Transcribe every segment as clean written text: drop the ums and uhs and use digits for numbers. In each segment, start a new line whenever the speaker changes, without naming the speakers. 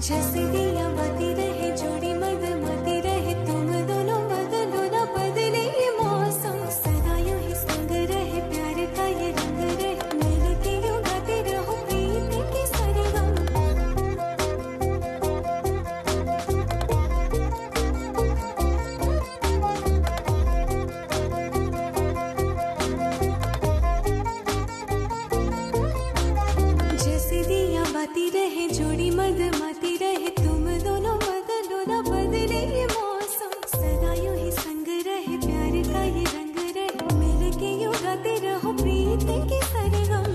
जैसे दिया बती रहे जोड़ी मद मती रहे तुम दोनों बदलो ना बदले ये मौसम सदा यूं ही संग रहे प्यार का ये रंग रहे मिलके यूं गाते रहो प्रीत की सरगम जैसे दिया बती रहे जोड़ी मद मती रहे तुम दोनों बदलो ना बदले ये मौसम सदा यूं ही संग रहे प्यार का ये रंग रहे मिलके यूं गाते रहो प्रीत की सरगम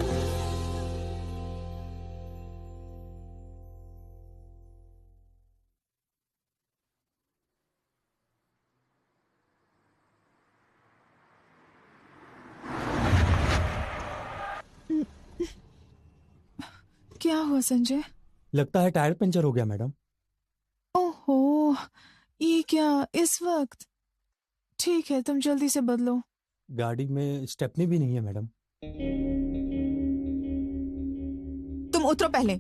क्या हुआ संजय?
लगता है टायर पंचर हो गया मैडम।
ओहो, ये क्या इस वक्त? ठीक है, तुम जल्दी से बदलो।
गाड़ी में स्टेपनी भी नहीं है मैडम।
तुम उतरो पहले।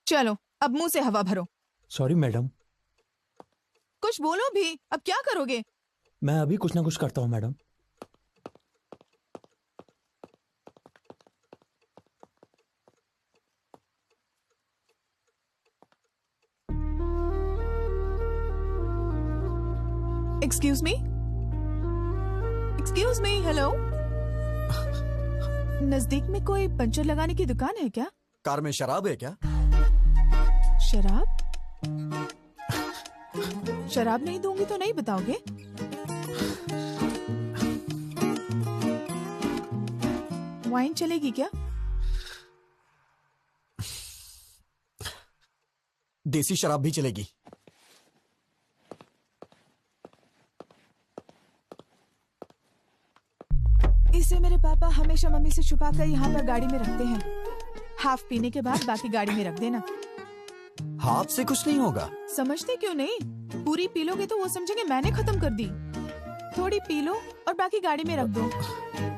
चलो, अब मुंह से हवा भरो।
Sorry madam.
कुछ बोलो भी, अब क्या करोगे?
मैं अभी कुछ ना कुछ करता हूँ madam.
Excuse me, excuse me, hello. नजदीक में कोई पंचर लगाने की दुकान है क्या?
कार में शराब है क्या?
शराब? शराब नहीं दूंगी तो नहीं बताओगे? वाइन चलेगी क्या?
देसी शराब भी चलेगी।
इसे मेरे पापा हमेशा मम्मी से छुपाकर यहाँ पर गाड़ी में रखते हैं। हाफ पीने के बाद बाकी गाड़ी में रख देना।
हाथ से कुछ नहीं होगा।
समझते क्यों नहीं? पूरी पी लोगे तो वो समझेंगे मैंने खत्म कर दी। थोड़ी पी लो और बाकी गाड़ी में रख दो।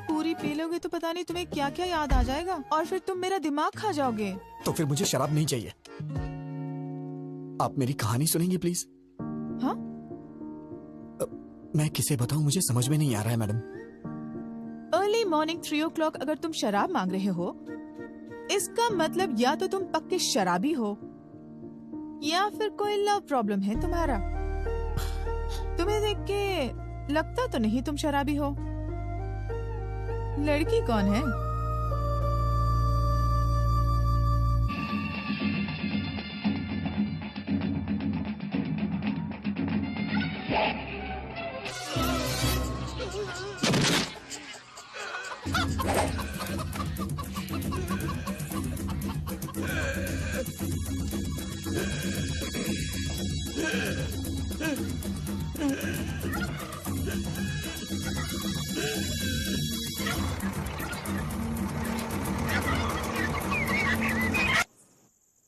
पूरी पी लोगे तो पता नहीं तुम्हें क्या क्या याद आ जाएगा और फिर तुम मेरा दिमाग खा जाओगे।
तो फिर मुझे शराब नहीं चाहिए। आप मेरी कहानी सुनेंगी प्लीज?
हाँ?
मैं किसे बताऊं, मुझे समझ में नहीं आ रहा है मैडम।
अर्ली मॉर्निंग 3 o'clock अगर तुम शराब मांग रहे हो, इसका मतलब या तो तुम पक्के शराबी हो या फिर कोई लव प्रॉब्लम है तुम्हारा। तुम्हें देख के लगता तो नहीं तुम शराबी हो। लड़की कौन है?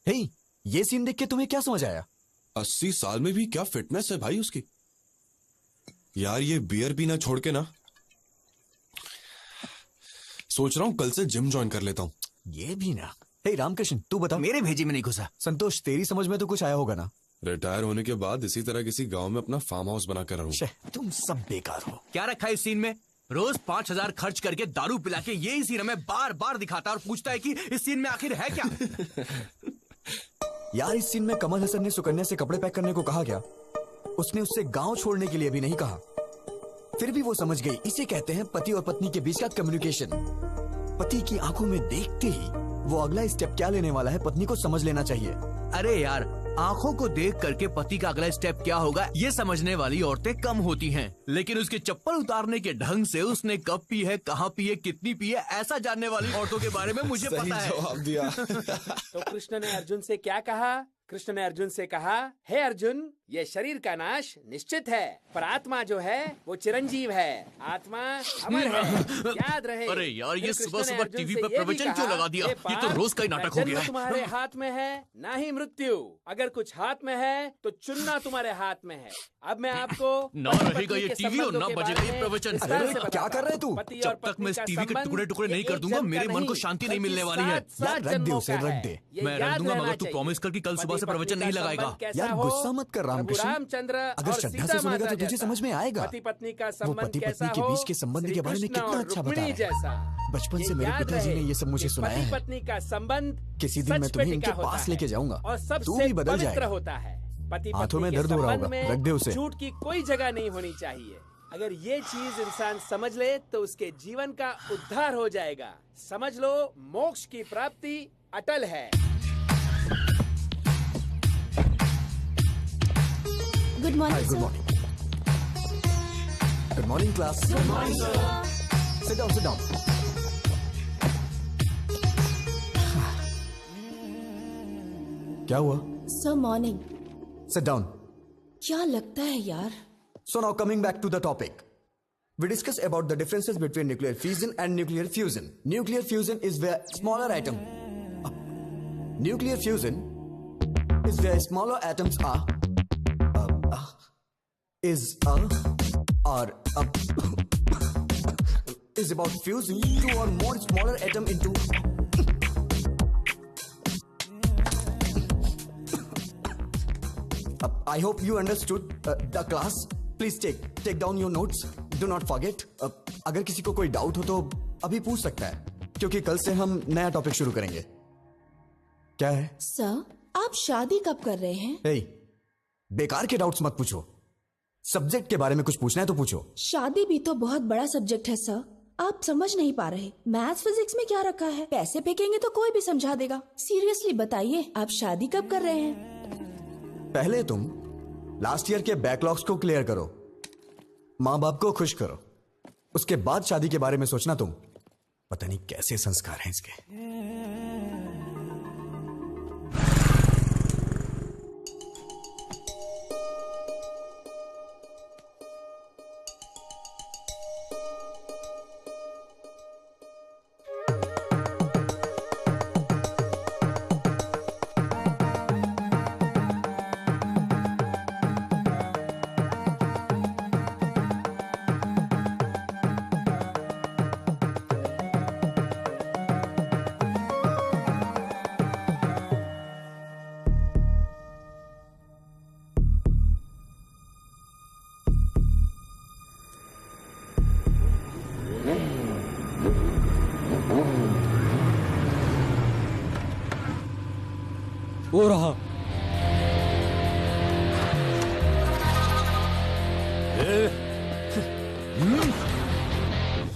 हे, ये सीन देख के तुम्हें क्या समझ आया?
80 साल में भी क्या फिटनेस है भाई उसकी। यार ये बियर पीना छोड़ के ना, सोच रहा हूं कल से जिम ज्वाइन कर लेता हूं।
ये भी ना। हे रामकृष्ण, तू बता। मेरे भेजी में नहीं घुसा। संतोष, तेरी समझ में तो कुछ आया होगा ना?
रिटायर होने के बाद इसी तरह किसी गांव में अपना फार्म हाउस बनाकर रहूं।
तुम सब बेकार हो।
क्या रखा है इस सीन में? रोज 5,000 खर्च करके दारू पिला के ये सीन हमें बार बार दिखाता है और पूछता है कि इस सीन में आखिर है क्या?
यार इस सीन में कमल हसन ने सुकन्या से कपड़े पैक करने को कहा क्या? उसने उससे गांव छोड़ने के लिए भी नहीं कहा। फिर भी वो समझ गई। इसे कहते हैं पति और पत्नी के बीच का कम्युनिकेशन। पति की आंखों में देखते ही वो अगला स्टेप क्या लेने वाला है पत्नी को समझ लेना चाहिए।
अरे यार, आंखों को देख करके पति का अगला स्टेप क्या होगा ये समझने वाली औरतें कम होती हैं, लेकिन उसके चप्पल उतारने के ढंग से उसने कब पी है, कहाँ पी है, कितनी पी है, ऐसा जानने वाली औरतों के बारे में मुझे पता है।
जवाब दिया।
तो कृष्ण ने अर्जुन से क्या कहा? कृष्ण ने अर्जुन से कहा, हे अर्जुन, ये शरीर का नाश निश्चित है, पर आत्मा जो है वो चिरंजीव है। आत्मा अमर है, याद रहे।
अरे यार, ये
फिर कृष्ण
सुबह
ने
सुबह
अर्जुन
टीवी
से
पे
ये भी
प्रवचन क्यों
कहा,
लगा दिया?
"हे
ये तो
पार्थ,
रोज का ही नाटक हो
ना
गया
जन्म
है।
तुम्हारे हाथ में है ना ही मृत्यु। अगर कुछ हाथ में है तो चुनना तुम्हारे हाथ में है। अब मैं आपको
ना
पति
रहेगा
पत्नी
ये
के
टीवी और
संबंधों
ना
के
बजेगा
बारे
ये
में
प्रवचन।
विस्तार
अरे,
से
क्या
बताता
कर रहे
हूं।
तू?
पति और
जब तक
पत्नी
मैं इस
का
टीवी के
संबंध
टुकड़े-टुकड़े नहीं
ये
कर
एक
दूंगा,
जन्म
मेरे
का
मन को
नहीं,
शांति नहीं
बल्कि
मिलने वाली है।
सात
यार, रख दे
जन्मों
उसे,
का
रख
है।
दे।
ये
मैं रख
याद
दूंगा,
रहना
मगर तू
चाहिए।
प्रॉमिस कर कि कल सुबह से
पति-पत्नी
प्रवचन
का
नहीं लगाएगा।
संबंध कैसा
यार,
हो?
गुस्सा मत कर,
प्रभु
रामकृष्ण।
रामचंद्र
अगर
और
श्रद्धा
सीता
से सुनेगा
माता
तो तुझे
जैसा।
समझ में आएगा।
पति पत्नी का
वो
संबंध
पति
कैसा
पत्नी के
हो?
बीच के संबंध के बारे में
श्री कृष्ण
कितना
और
अच्छा बता
रुक्मिणी
रहा है।
जैसा।
बचपन से
ये
मेरे
याद
पिताजी ने
रहे
ये सब मुझे
कि
सुनाया है।
पति पत्नी का संबंध
किसी दिन मैं
सच पे
तुम्हें
टिका
इनके
होता
पास
है
लेके जाऊंगा।
और
तू
सबसे
भी बदल
पवित्र
जाएगा।
होता है। पति
हाथों
पत्नी
में
के
दर्द हो रहा
संबंध
होगा,
में
रख दे उसे।
झूठ की कोई जगह नहीं होनी चाहिए। अगर ये चीज इंसान समझ ले तो उसके जीवन का उद्धार हो जाएगा। समझ लो, मोक्ष की प्राप्ति अटल है।
गुड
हाय,
morning
good morning. Good morning class. Good morning sir. Sit down, sit down. क्या हुआ?
Sir morning.
Sit down.
क्या लगता है यार?
So now coming back to the topic. We discussed about the differences between nuclear fission and nuclear fusion. Nuclear fusion is where smaller atom. Nuclear fusion is where smaller atoms are. Is about fusing two or more smaller atom into. I hope you understood the class. Please take down your notes. Do not forget. अगर किसी को कोई doubt हो तो अभी पूछ सकता है, क्योंकि कल से हम नया टॉपिक शुरू करेंगे। क्या है?
सर, आप शादी कब कर रहे हैं?
हे, बेकार के डाउट्स मत पूछो। सब्जेक्ट के बारे में कुछ पूछना है तो पूछो।
शादी भी तो बहुत बड़ा सब्जेक्ट है सर। आप समझ नहीं पा रहे। मैथ्स फिजिक्स में क्या रखा है? पैसे फेंकेंगे तो कोई भी समझा देगा। सीरियसली बताइए, आप शादी कब कर रहे हैं?
पहले तुम लास्ट ईयर के बैकलॉग्स को क्लियर करो, माँ बाप को खुश करो, उसके बाद शादी के बारे में सोचना। तुम पता नहीं कैसे संस्कार हैं इसके।
वो रहा।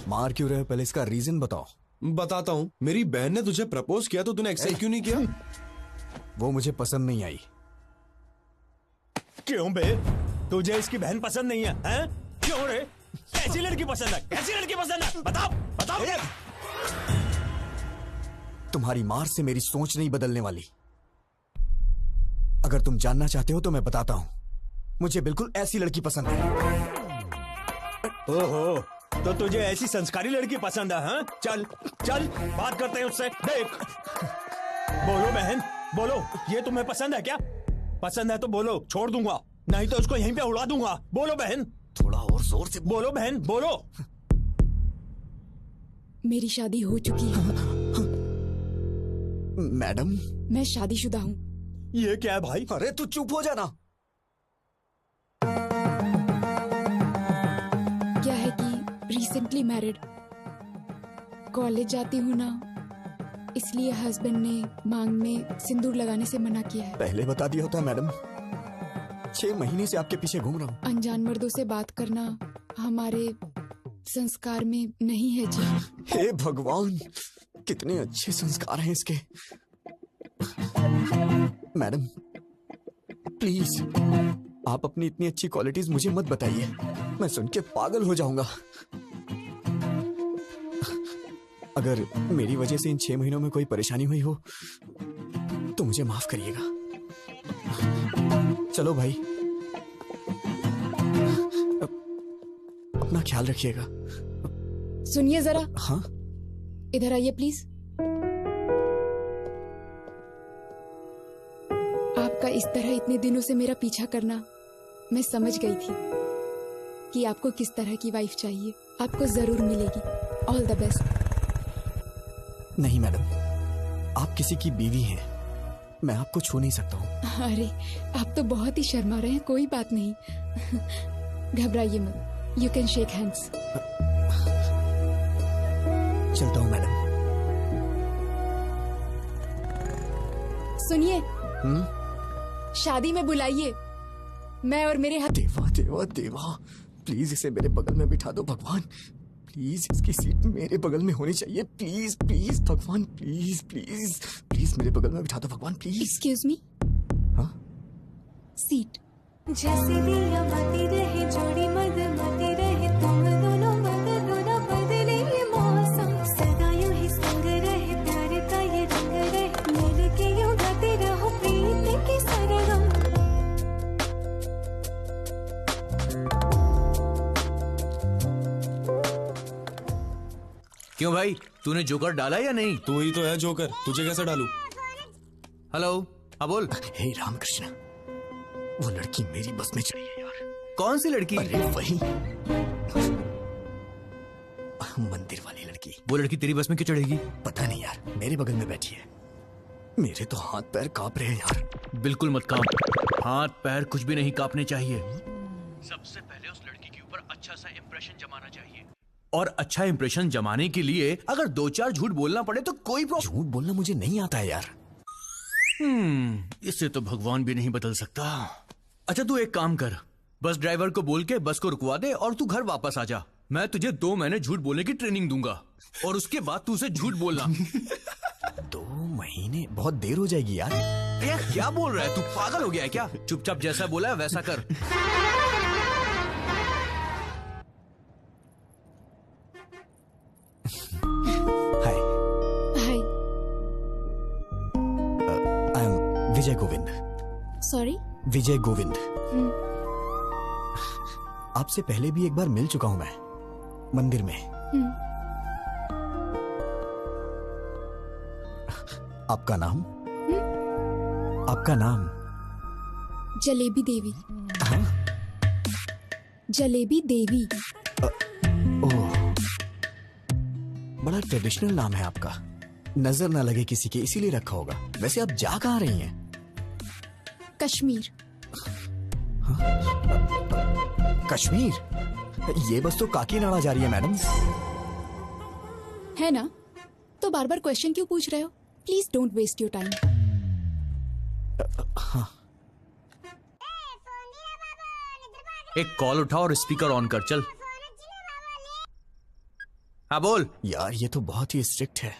मार क्यों रहे हो? पहले इसका रीजन बताओ।
बताता हूँ। मेरी बहन ने तुझे प्रपोज किया तो तूने एक्सेप्ट क्यों नहीं किया?
वो मुझे पसंद नहीं आई।
क्यों बे? तुझे इसकी बहन पसंद नहीं है? हैं? क्यों रे? कैसी लड़की पसंद है? कैसी लड़की पसंद है? बताओ, बताओ।
तुम्हारी मार से मेरी सोच नहीं बदलने वाली। अगर तुम जानना चाहते हो तो मैं बताता हूं। मुझे बिल्कुल ऐसी लड़की पसंद है।
ओहो, तो तुझे ऐसी संस्कारी लड़की पसंद है? हाँ? चल चल बात करते हैं उससे। देख, बोलो बहन, बोलो, ये तुम्हें पसंद है क्या? पसंद है तो बोलो, छोड़ दूंगा, नहीं तो उसको यहीं पे उड़ा दूंगा। बोलो बहन,
थोड़ा और जोर से
बोलो बहन, बोलो।
मेरी शादी हो चुकी है।
मैडम,
मैं शादीशुदा हूँ।
ये क्या है भाई?
अरे तू चुप हो जाना।
क्या है कि रिसेंटली मैरिड, कॉलेज जाती हूँ ना, इसलिए हस्बैंड ने मांग में सिंदूर लगाने से मना किया है।
पहले बता दिया होता मैडम। 6 महीने से आपके पीछे घूम रहा हूँ।
अनजान मर्दों से बात करना हमारे संस्कार में नहीं है जी।
हे भगवान, कितने अच्छे संस्कार हैं इसके। मैडम प्लीज, आप अपनी इतनी अच्छी क्वालिटीज मुझे मत बताइए, मैं सुन के पागल हो जाऊंगा। अगर मेरी वजह से इन 6 महीनों में कोई परेशानी हुई हो तो मुझे माफ करिएगा। चलो भाई, अपना ख्याल रखिएगा।
सुनिए जरा,
हाँ
इधर आइए प्लीज। आपका इस तरह इतने दिनों से मेरा पीछा करना, मैं समझ गई थी कि आपको किस तरह की वाइफ चाहिए। आपको जरूर मिलेगी। All the best.
नहीं मैडम, आप किसी की बीवी हैं, मैं आपको छू नहीं सकता हूँ।
अरे आप तो बहुत ही शर्मा रहे हैं। कोई बात नहीं, घबराइए मत। You can shake hands.
चलता हूँ मैडम।
सुनिए, शादी में बुलाइए, मैं और मेरे हाथ।
देवा देवा देवा, प्लीज इसे मेरे बगल में बिठा दो भगवान। प्लीज इसकी सीट मेरे बगल में होनी चाहिए। प्लीज प्लीज भगवान, प्लीज प्लीज प्लीज मेरे बगल में बिठा दो भगवान, प्लीज।
Excuse me.
हाँ
सीट।
जैसे दिया बाती रहे जोड़ी मद मती रहे तुम दोनों बदलो ना बदले ये मौसम सदा यूं ही संग रहे प्यार का ये रंग रहे मिल के यूं गाते रहो प्रीत के सरगम।
क्यों भाई, तूने जोकर डाला या नहीं?
तू ही तो है जोकर, तुझे कैसे डालूं?
हेलो, हाँ बोल।
हे रामकृष्ण, वो लड़की मेरी बस में चढ़ी है यार।
कौन सी लड़की?
अरे वही मंदिर वाली लड़की।
वो लड़की तेरी बस में क्यों चढ़ेगी?
पता नहीं यार, मेरे बगल में बैठी है। मेरे तो हाथ पैर कांप रहे हैं यार।
बिल्कुल मत कांप, हाथ पैर कुछ भी नहीं कांपने चाहिए। सबसे पहले उस लड़की के ऊपर अच्छा सा इंप्रेशन जमाना चाहिए, और अच्छा इंप्रेशन जमाने के लिए अगर 2-4 झूठ बोलना पड़े तो कोई प्रॉब्लम।
झूठ बोलना मुझे नहीं आता है यार।
इससे तो भगवान भी नहीं बदल सकता। अच्छा तू एक काम कर, बस ड्राइवर को बोल के बस को रुकवा दे और तू घर वापस आ जा। मैं तुझे 2 महीने झूठ बोलने की ट्रेनिंग दूंगा और उसके बाद तू उसे झूठ बोलना।
2 महीने बहुत देर हो जाएगी यार।
यार क्या बोल रहा है तू, पागल हो गया है क्या? चुपचाप जैसा बोला है वैसा कर।
Hi,
hi.
I am Vijay Govind.
Sorry.
Vijay Govind. आपसे पहले भी एक बार मिल चुका हूं मैं, मंदिर में। आपका नाम? आपका नाम?
जलेबी देवी।
हाँ?
जलेबी देवी।
ओह, बड़ा ट्रेडिशनल नाम है आपका। नजर ना लगे किसी के इसीलिए रखा होगा। वैसे आप जा कहाँ रही हैं?
कश्मीर।
कश्मीर? ये बस तो काकीनाडा जा रही है मैडम।
है ना? तो बार बार क्वेश्चन क्यों पूछ रहे हो? Please don't waste your time.
हाँ।
एक कॉल उठा और स्पीकर ऑन कर, चल। हाँ बोल।
यार ये तो बहुत ही स्ट्रिक्ट है,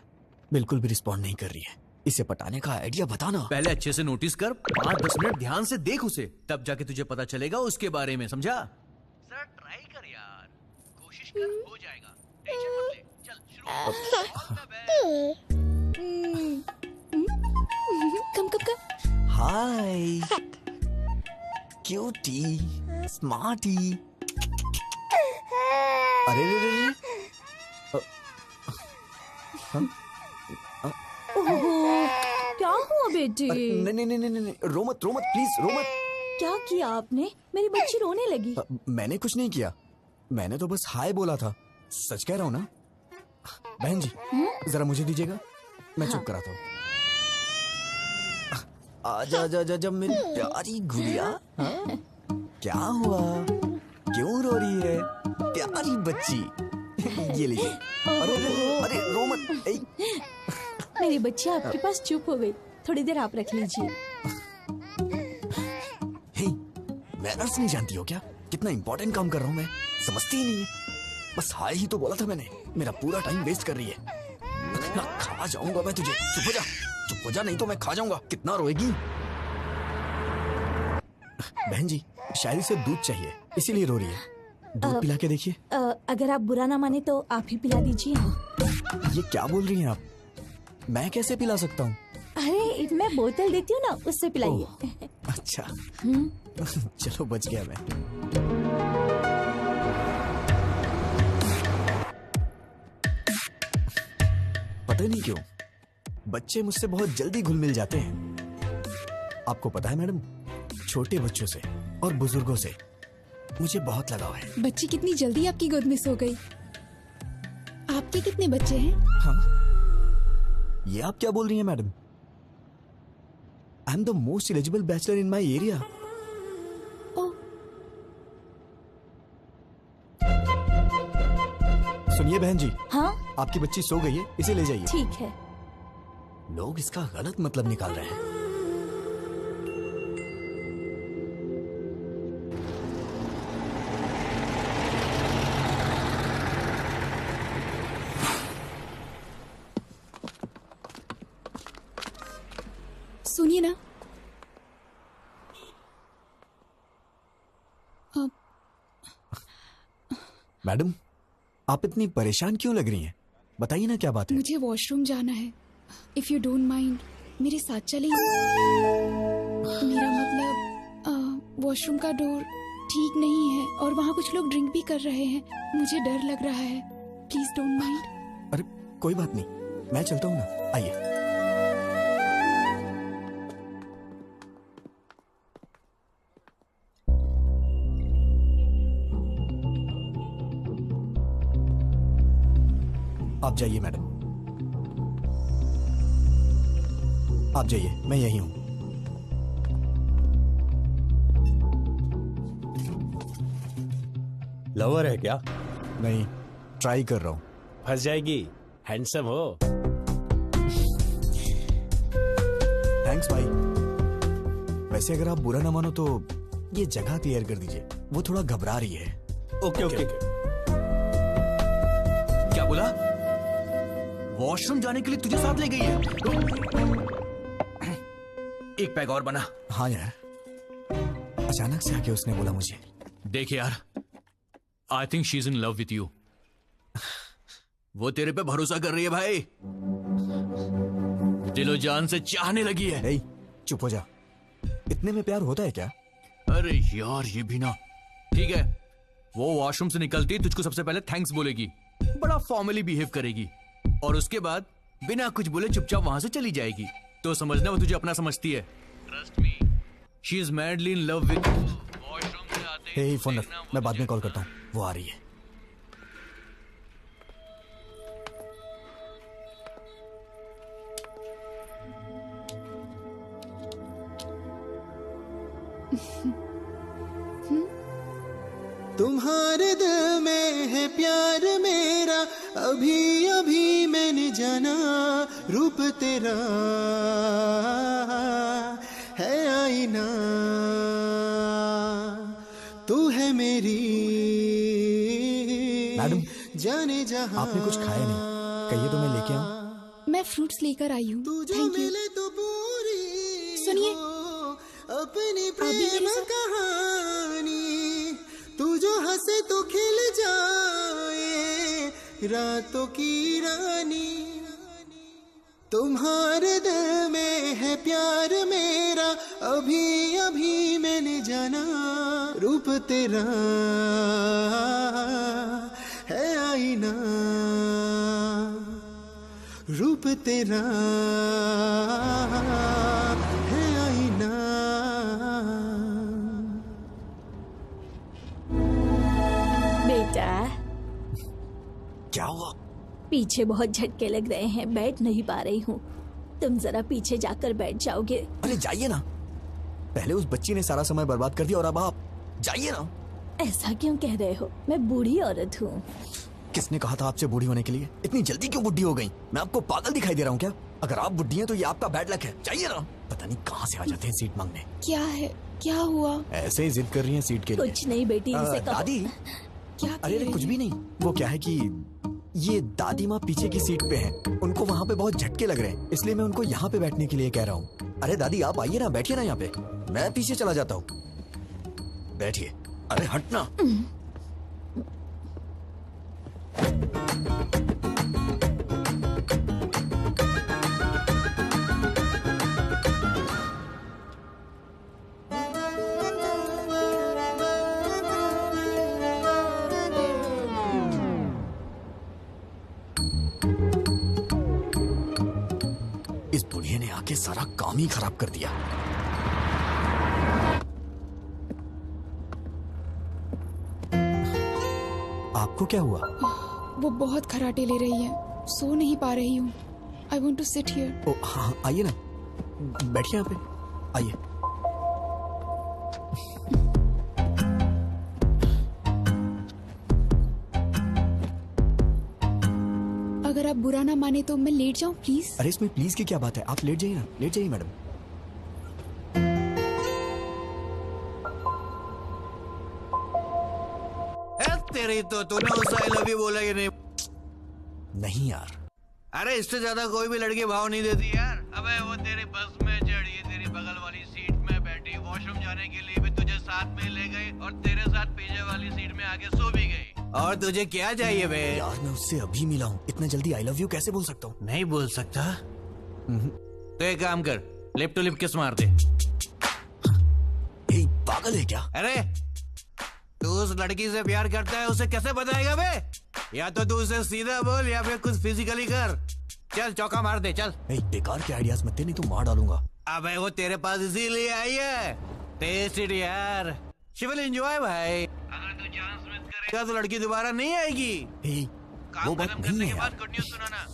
बिल्कुल भी रिस्पॉन्ड नहीं कर रही है। इसे पटाने का आइडिया बताना।
पहले अच्छे से नोटिस कर, 5-10 मिनट ध्यान से देख उसे, तब जाके तुझे पता चलेगा उसके बारे में, समझा? सर ट्राई कर यार, कोशिश कर, हो जाएगा, टेंशन मत ले। चल
कम कम कम।
हाय क्यूटी स्मार्टी। अरे रे रे रे।
क्या हुआ बेटी?
नहीं नहीं नहीं नहीं, रो मत प्लीज, रो मत।
क्या किया आपने? मेरी बच्ची रोने लगी।
मैंने कुछ नहीं किया, मैंने तो बस हाय बोला था। सच कह रहा हूँ ना। बहन जी जरा मुझे दीजिएगा, मैं चुप कराता हूँ। आजा आजा आजा जब मेरी प्यारी गुड़िया। हाँ? क्या हुआ, क्यों रो रही है प्यारी बच्ची? ये लीजिए। अरे रो मत।
मेरी बच्ची आपके पास चुप हो गई, थोड़ी देर आप रख लीजिए।
मैनर्स नहीं जानती हो क्या? कितना इंपॉर्टेंट काम कर रहा हूँ मैं, समझती ही नहीं है। बस हाय ही तो बोला था मैंने, मेरा पूरा टाइम वेस्ट कर रही है। खा जाऊंगा मैं तुझे। चुप हो जा नहीं तो मैं खा जाऊंगा। कितना रोएगी? बहन जी शायद इसे दूध चाहिए इसीलिए रो रही है। दूध पिला के देखिए।
अगर आप बुरा ना माने तो आप ही पिला दीजिए।
ये क्या बोल रही हैं आप? मैं कैसे पिला सकता हूँ?
अरे मैं बोतल देती हूँ ना, उससे पिलाइए।
अच्छा चलो बच गया मैं। पता नहीं क्यों बच्चे मुझसे बहुत जल्दी घुल मिल जाते हैं। आपको पता है मैडम, छोटे बच्चों से और बुजुर्गों से मुझे बहुत लगाव है।
बच्ची कितनी जल्दी आपकी गोद में सो गई। आपके कितने बच्चे हैं?
हाँ, ये आप क्या बोल रही हैं madam? I am the most eligible bachelor in my area.
Oh,
सुनिए बहन जी,
हाँ
आपकी बच्ची सो गई है, इसे ले जाइए।
ठीक है।
लोग इसका गलत मतलब निकाल रहे हैं।
सुनिए ना,
मैडम, आप इतनी परेशान क्यों लग रही हैं? बताइए ना क्या बात है।
मुझे वॉशरूम जाना है। इफ यू डोंट माइंड, मेरे साथ चलेंगे? मेरा मतलब वॉशरूम का डोर ठीक नहीं है और वहाँ कुछ लोग ड्रिंक भी कर रहे हैं। मुझे डर लग रहा है। Please don't mind.
अरे कोई बात नहीं, मैं चलता हूँ ना, आइए। आप जाइए मैडम, आप जाइए, मैं यही हूं।
लवर है क्या?
नहीं, ट्राई कर रहा हूं।
फंस जाएगी, हैंडसम हो।
थैंक्स भाई। वैसे अगर आप बुरा ना मानो तो ये जगह क्लियर कर दीजिए, वो थोड़ा घबरा रही है।
Okay okay.
क्या बोला? वॉशरूम जाने के लिए तुझे साथ ले गई है? एक पैग और बना।
हाँ यार, अचानक से आके उसने बोला मुझे।
देख यार, I think she is in love with you. वो तेरे पे भरोसा कर रही है भाई, दिलो जान से चाहने लगी है।
नहीं, चुप हो जा। इतने में प्यार होता है क्या?
अरे यार, ये भी ना। ठीक है, वो वॉशरूम से निकलती तुझको सबसे पहले थैंक्स बोलेगी, बड़ा फॉर्मली बिहेव करेगी, और उसके बाद बिना कुछ बोले चुपचाप वहां से चली जाएगी। तो समझना वो तुझे अपना समझती है। Trust me, she is madly in love with. Washroom से आते
हे फोन रख, मैं बाद में कॉल करता हूँ, वो आ रही है।
तुम्हारे दिल में है प्यार मेरा, अभी अभी मैंने जाना, रूप तेरा है आईना, तू है मेरी
मैडम,
जाने जहां।
आपने कुछ खाया नहीं, कहिए तो मैं लेके आऊं।
मैं फ्रूट्स लेकर आई हूँ।
तू जो
थैंक यू।
मिले तो पूरी
सुनिए,
हो अपनी
आप भी
प्रेम
मेरे साथ?
कहानी, तू जो हंसे तो खिल जाए रातों की रानी, तुम्हारे दिल में है प्यार मेरा, अभी अभी मैंने जाना, रूप तेरा है आईना, रूप तेरा है आईना।
बेटा,
क्या हुआ?
पीछे बहुत झटके लग रहे हैं, बैठ नहीं पा रही हूँ। तुम जरा पीछे जाकर बैठ जाओगे?
अरे जाइए ना, पहले उस बच्ची ने सारा समय बर्बाद कर दिया और अब आप जाइए ना।
ऐसा क्यों कह रहे हो? मैं बूढ़ी औरत हूँ।
किसने कहा था आपसे बूढ़ी होने के लिए? इतनी जल्दी क्यों बुढ़ी हो गई? मैं आपको पागल दिखाई दे रहा हूँ क्या? अगर आप बुढ़ी हैं तो ये आपका बैड लक है। जाइए ना। पता नहीं कहाँ से आ जाते हैं सीट मांगने।
क्या है? क्या हुआ?
ऐसे ही जिद कर रही हैं सीट के लिए।
कुछ नहीं बेटी, इसे कहो।
दादी,
क्या
अरे अरे कुछ भी नहीं। वो क्या है कि ये दादी माँ पीछे की सीट पे हैं, उनको वहाँ पे बहुत झटके लग रहे हैं, इसलिए मैं उनको यहाँ पे बैठने के लिए कह रहा हूँ। अरे दादी आप आइए ना, बैठिए ना यहाँ पे, मैं पीछे चला जाता हूँ। बैठिए। अरे हटना। सारा काम ही खराब कर दिया। आपको क्या हुआ?
वो बहुत खराटे ले रही है, सो नहीं पा रही हूँ। I want to sit here.
Oh हाँ, आइए ना, बैठिए यहाँ पे, आइए।
अगर आप बुरा ना माने तो मैं लेट जाऊँ प्लीज?
अरे इसमें प्लीज की क्या बात है, आप लेट जाइए ना, लेट जाइए मैडम।
तेरी तो तूने उससे आई लव यू बोला कि नहीं?
नहीं यार।
अरे इससे ज्यादा कोई भी लड़की भाव नहीं देती यार। अबे वो तेरी बस में चढ़ी, तेरी बगल वाली सीट में बैठी, वॉशरूम जाने के लिए भी तुझे साथ में ले गई और तेरे साथ पीछे वाली सीट में आके सो भी गई। और तुझे क्या चाहिए बे?
यार मैं उससे अभी मिला हूँ, इतना जल्दी आई लव यू कैसे बोल सकता हूँ?
नहीं बोल सकता? तो एक काम कर, लिप टू लिप किस मार दे।
पागल है क्या?
अरे तू उस लड़की से प्यार करता है, उसे कैसे बताएगा बे? या तो तू उसे सीधा बोल या फिर कुछ फिजिकली कर। चल चौका मार दे, चल।
नहीं, बेकार के आइडियाज मत दे, नहीं तो मार डालूंगा।
अबे वो तेरे पास इसीलिए आई है। टेस्ट इट यार, शी विल एंजॉय भाई। अगर तू चांस मिस करेगा तो लड़की दोबारा नहीं आएगी।
वो बात नहीं है यार।
गुड न्यूज़ सुनाना।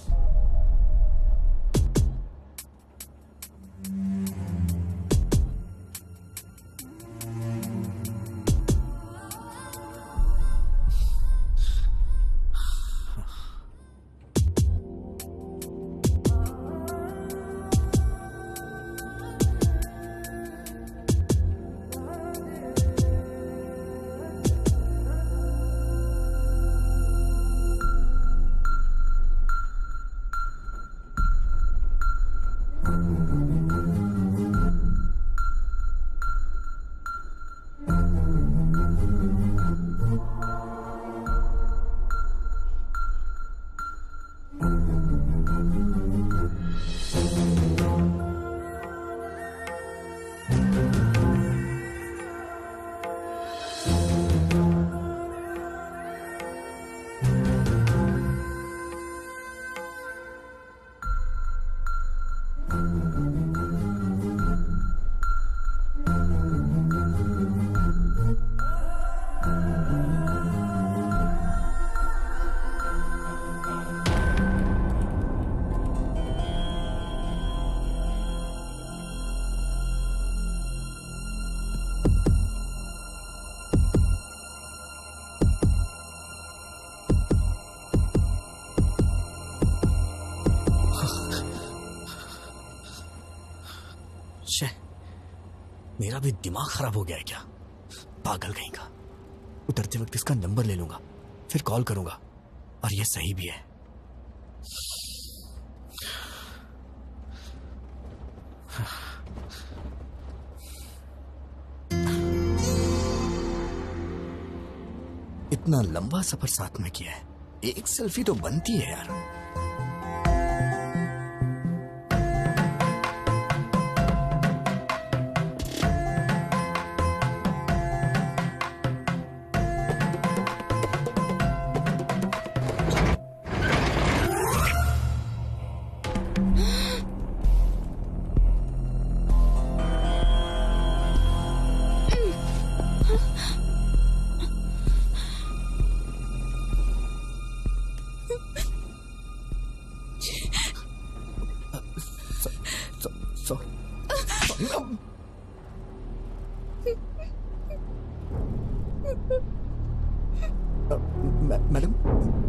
मेरा भी दिमाग खराब हो गया है क्या? पागल कहीं का। उतरते वक्त इसका नंबर ले लूंगा, फिर कॉल करूंगा, और ये सही भी है। इतना लंबा सफर साथ में किया है, एक सेल्फी तो बनती है यार।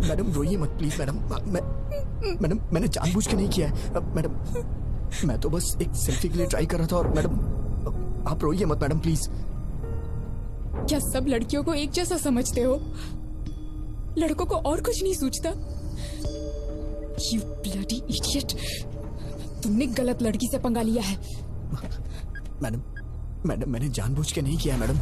मैडम रोइए मत प्लीज मैडम। मैडम मैंने जानबूझ के नहीं किया है मैडम, मैं तो बस एक सेल्फी के लिए ट्राई कर रहा था। और मैडम आप रोइए मत मैडम प्लीज।
क्या सब लड़कियों को एक जैसा समझते हो? लड़कों को और कुछ नहीं सूझता? You bloody idiot! तुमने गलत लड़की से पंगा लिया है।
मैडम मैंने जानबूझ के नहीं किया है मैडम।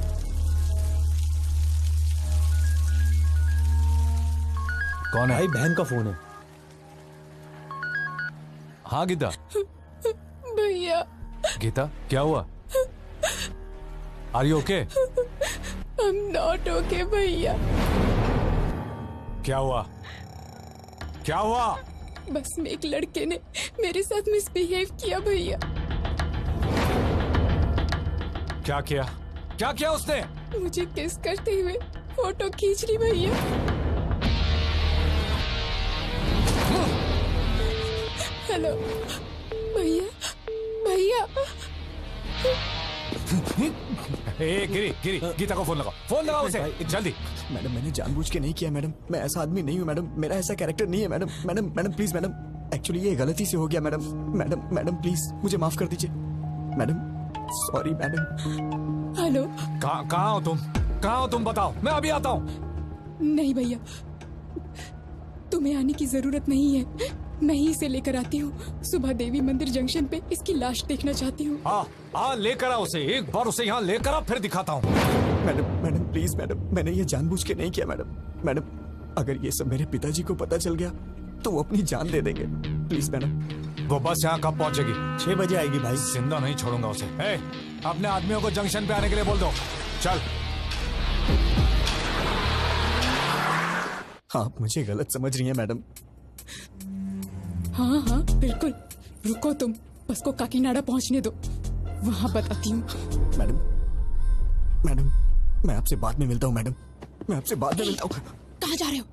कौन है?
भाई बहन का फोन है।
हाँ गीता।
भैया।
गीता क्या हुआ? Are you okay?
I'm not okay भैया।
क्या हुआ? क्या हुआ?
बस में एक लड़के ने मेरे साथ मिसबिहेव किया भैया।
क्या किया? क्या किया उसने?
मुझे किस करते हुए फोटो खींच ली भैया। हेलो भैया, भैया।
ए गिरी, गीता को फोन लगाओ उसे जल्दी।
मैडम मैंने जानबूझ के नहीं किया मैडम, मैं ऐसा आदमी नहीं हूँ मैडम, मेरा ऐसा कैरेक्टर नहीं है madam. Madam please madam, actually ये गलती से हो गया मैडम प्लीज मुझे माफ कर दीजिए मैडम, सॉरी मैडम।
हेलो,
कहाँ हो तुम बताओ, मैं अभी आता हूँ।
नहीं भैया, तुम्हें आने की जरूरत नहीं है, मैं ही इसे लेकर आती हूँ। सुबह देवी मंदिर जंक्शन पे इसकी लाश देखना चाहती हूँ।
हाँ लेकर आ उसे, एक बार उसे यहाँ लेकर आ, फिर दिखाता हूँ।
मैडम प्लीज मैडम, मैंने ये जानबूझ के नहीं किया मैडम। अगर ये सब मेरे पिताजी को पता चल गया तो वो अपनी जान दे देंगे, प्लीज मैडम।
वो बस यहाँ कब पहुँचेगी?
6 बजे आएगी भाई।
जिंदा नहीं छोड़ूंगा उसे। अपने आदमियों को जंक्शन पे आने के लिए बोल दो। चल।
आप मुझे गलत समझ रही हैं मैडम।
हाँ बिल्कुल, रुको तुम, बस को काकीनाडा पहुँचने दो, वहाँ बताती हूँ।
मैडम मैं आपसे बाद में मिलता हूँ मैडम, मैं आपसे बाद में मिलता हूँ।
कहाँ जा रहे हो?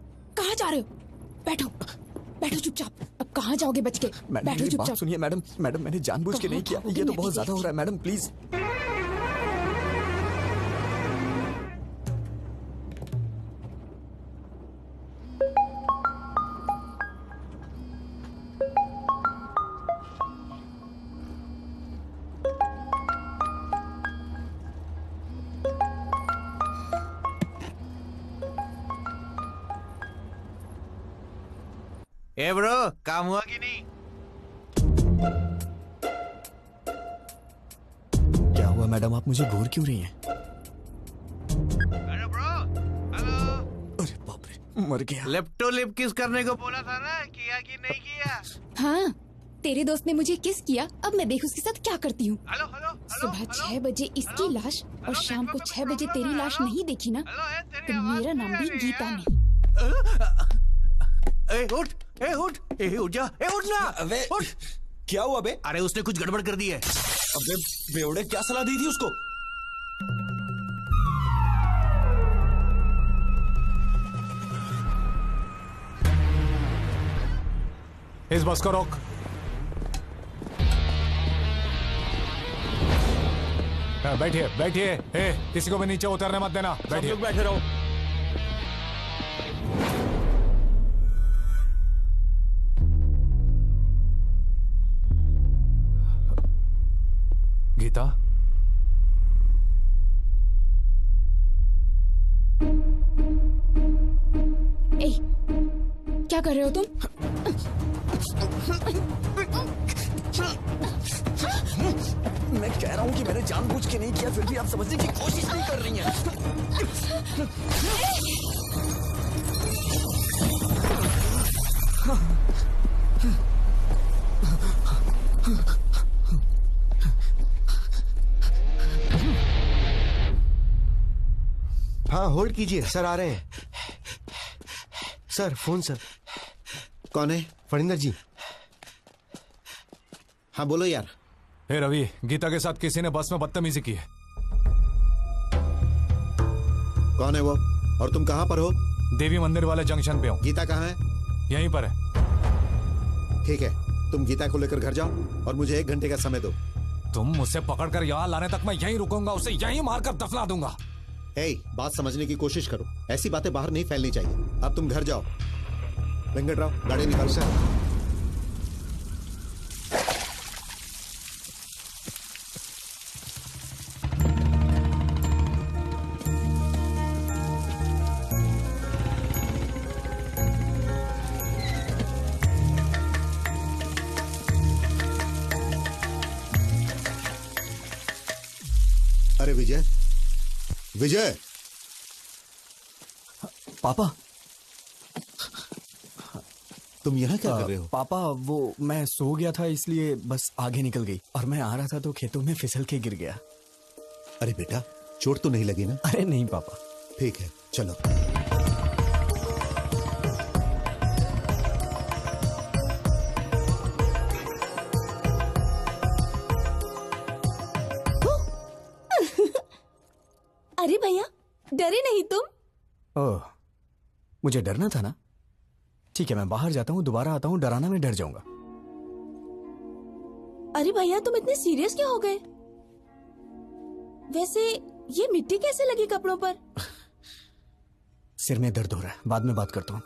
बैठो चुपचाप। अब कहाँ जाओगे बच के? बैठो चुपचाप।
सुनिए मैडम, मैंने जानबूझ के नहीं किया, ये तो बहुत ज्यादा हो रहा है मैडम, प्लीज।
ए ब्रो, काम हुआ कि नहीं?
क्या हुआ मैडम, आप मुझे घूर क्यों रही हैं?
अरे ब्रो, हेलो।
अरे बाप रे, मर गया।
लिप्टो लिप किस करने को बोला था ना, किया कि नहीं किया?
हाँ, तेरे दोस्त ने मुझे किस किया, अब मैं देख उसके साथ क्या करती हूँ। सुबह 6 बजे इसकी लाश और शाम को 6 बजे तेरी लाश नहीं देखी ना, तो मेरा नाम भी गीता नहीं।
उठ जा, उठ ना।
अबे
उठ।
क्या हुआ बे?
अरे उसने कुछ गड़बड़ कर दी है।
अबे बेवड़े, क्या सलाह दी थी उसको?
इस बस को रोक। बैठिए। किसी को भी नीचे उतरने मत देना, बैठिए।
बैठे रहो।
गीता,
क्या कर रहे हो तुम?
मैं कह रहा हूँ कि मैंने जानबूझ के नहीं किया, फिर भी आप समझने की कोशिश नहीं कर रही हैं।
हाँ होल्ड कीजिए, सर आ रहे हैं। Sir phone sir. कौन है? फणिंदर जी। हाँ बोलो यार।
हे रवि, गीता के साथ किसी ने बस में बदतमीजी की है।
कौन है वो और तुम कहाँ पर हो?
देवी मंदिर वाले जंक्शन पे हूँ।
गीता कहाँ है?
यहीं पर है।
ठीक है, तुम गीता को लेकर घर जाओ और मुझे 1 घंटे का समय दो।
तुम मुझसे पकड़कर यहाँ लाने तक मैं यहीं रुकूंगा, उसे यहीं मारकर दफना दूंगा।
बात समझने की कोशिश करो, ऐसी बातें बाहर नहीं फैलनी चाहिए। अब तुम घर जाओ। वेंकटराव, गाड़ी निकालो। सर अरे विजय,
पापा,
तुम यहाँ क्या कर रहे हो?
पापा वो मैं सो गया था इसलिए बस आगे निकल गई, और मैं आ रहा था तो खेतों में फिसल के गिर गया।
अरे बेटा, चोट तो नहीं लगी ना?
अरे नहीं पापा।
ठीक है, चलो।
ओह, मुझे डरना था ना। ठीक है, मैं बाहर जाता हूँ, दोबारा आता हूँ, डराना मैं डर जाऊंगा।
अरे भैया तुम इतने सीरियस क्यों हो गए? वैसे ये मिट्टी कैसे लगी कपड़ों पर?
सिर में दर्द हो रहा है, बाद में बात करता हूँ।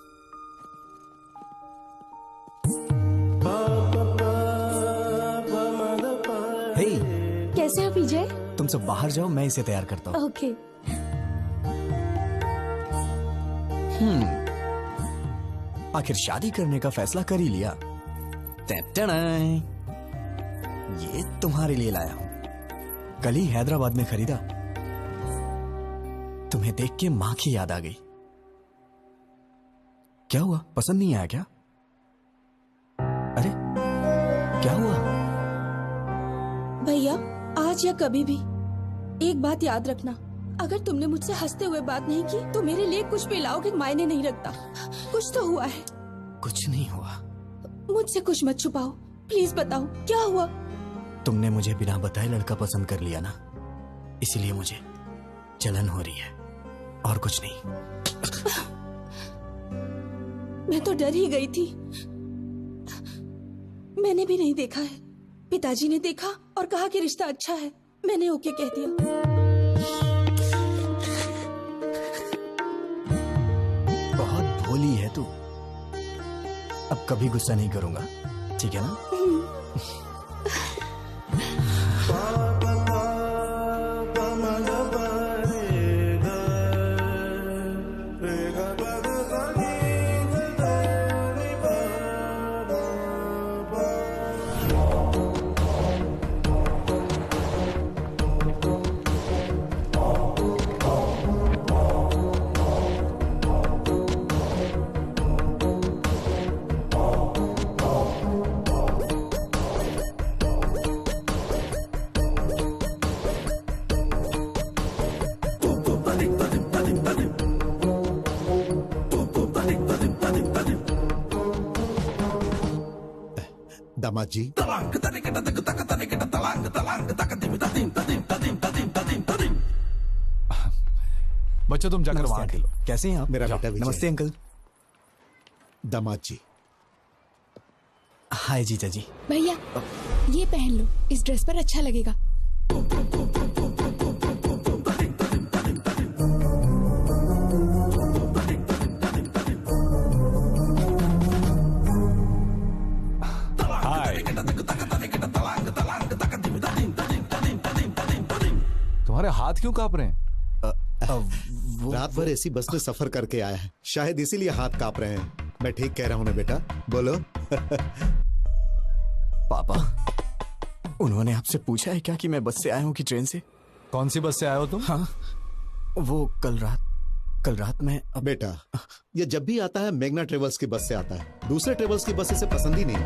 हे,
कैसे हो विजय?
तुम सब बाहर जाओ, मैं इसे तैयार करता हूँ।
ओके।
आखिर शादी करने का फैसला कर ही लिया। टैटनाई, ये तुम्हारे लिए लाया हूं। कल ही हैदराबाद में खरीदा। तुम्हें देख के मां की याद आ गई। क्या हुआ, पसंद नहीं आया क्या? अरे क्या हुआ?
भैया आज या कभी भी एक बात याद रखना, अगर तुमने मुझसे हंसते हुए बात नहीं की तो मेरे लिए कुछ भी लाओगे मायने नहीं रखता। कुछ तो हुआ है।
कुछ नहीं हुआ।
मुझसे कुछ मत छुपाओ, प्लीज बताओ क्या हुआ।
तुमने मुझे बिना बताए लड़का पसंद कर लिया ना, इसीलिए मुझे जलन हो रही है, और कुछ नहीं।
मैं तो डर ही गई थी। मैंने भी नहीं देखा है, पिताजी ने देखा और कहा कि रिश्ता अच्छा है, मैंने ओके कह दिया।
बहुत भोली है तू। अब कभी गुस्सा नहीं करूंगा, ठीक है ना?
दामाद जी,
बच्चों तुम जाकर वहां खेलो।
कैसे हैं आप?
मेरा बेटा विजय।
नमस्ते अंकल।
दामाद जी।
हाय जीजा जी।
भैया ये पहन लो, इस ड्रेस पर अच्छा लगेगा।
तुम्हारे हाथ क्यों कांप रहे हैं?
रात भर ऐसी बस में सफर करके आया है, शायद इसीलिए हाथ कांप रहे हैं। मैं ठीक कह रहा हूँ ना बेटा? बोलो।
पापा, उन्होंने आपसे पूछा है क्या कि मैं बस से आया हूँ कि ट्रेन से?
कौन सी बस से आए हो तुम?
हाँ, वो कल रात में।
बेटा, ये जब भी आता है मेघना ट्रेवल्स की बस से आता है, दूसरे ट्रेवल्स की बस इसे पसंद ही नहीं।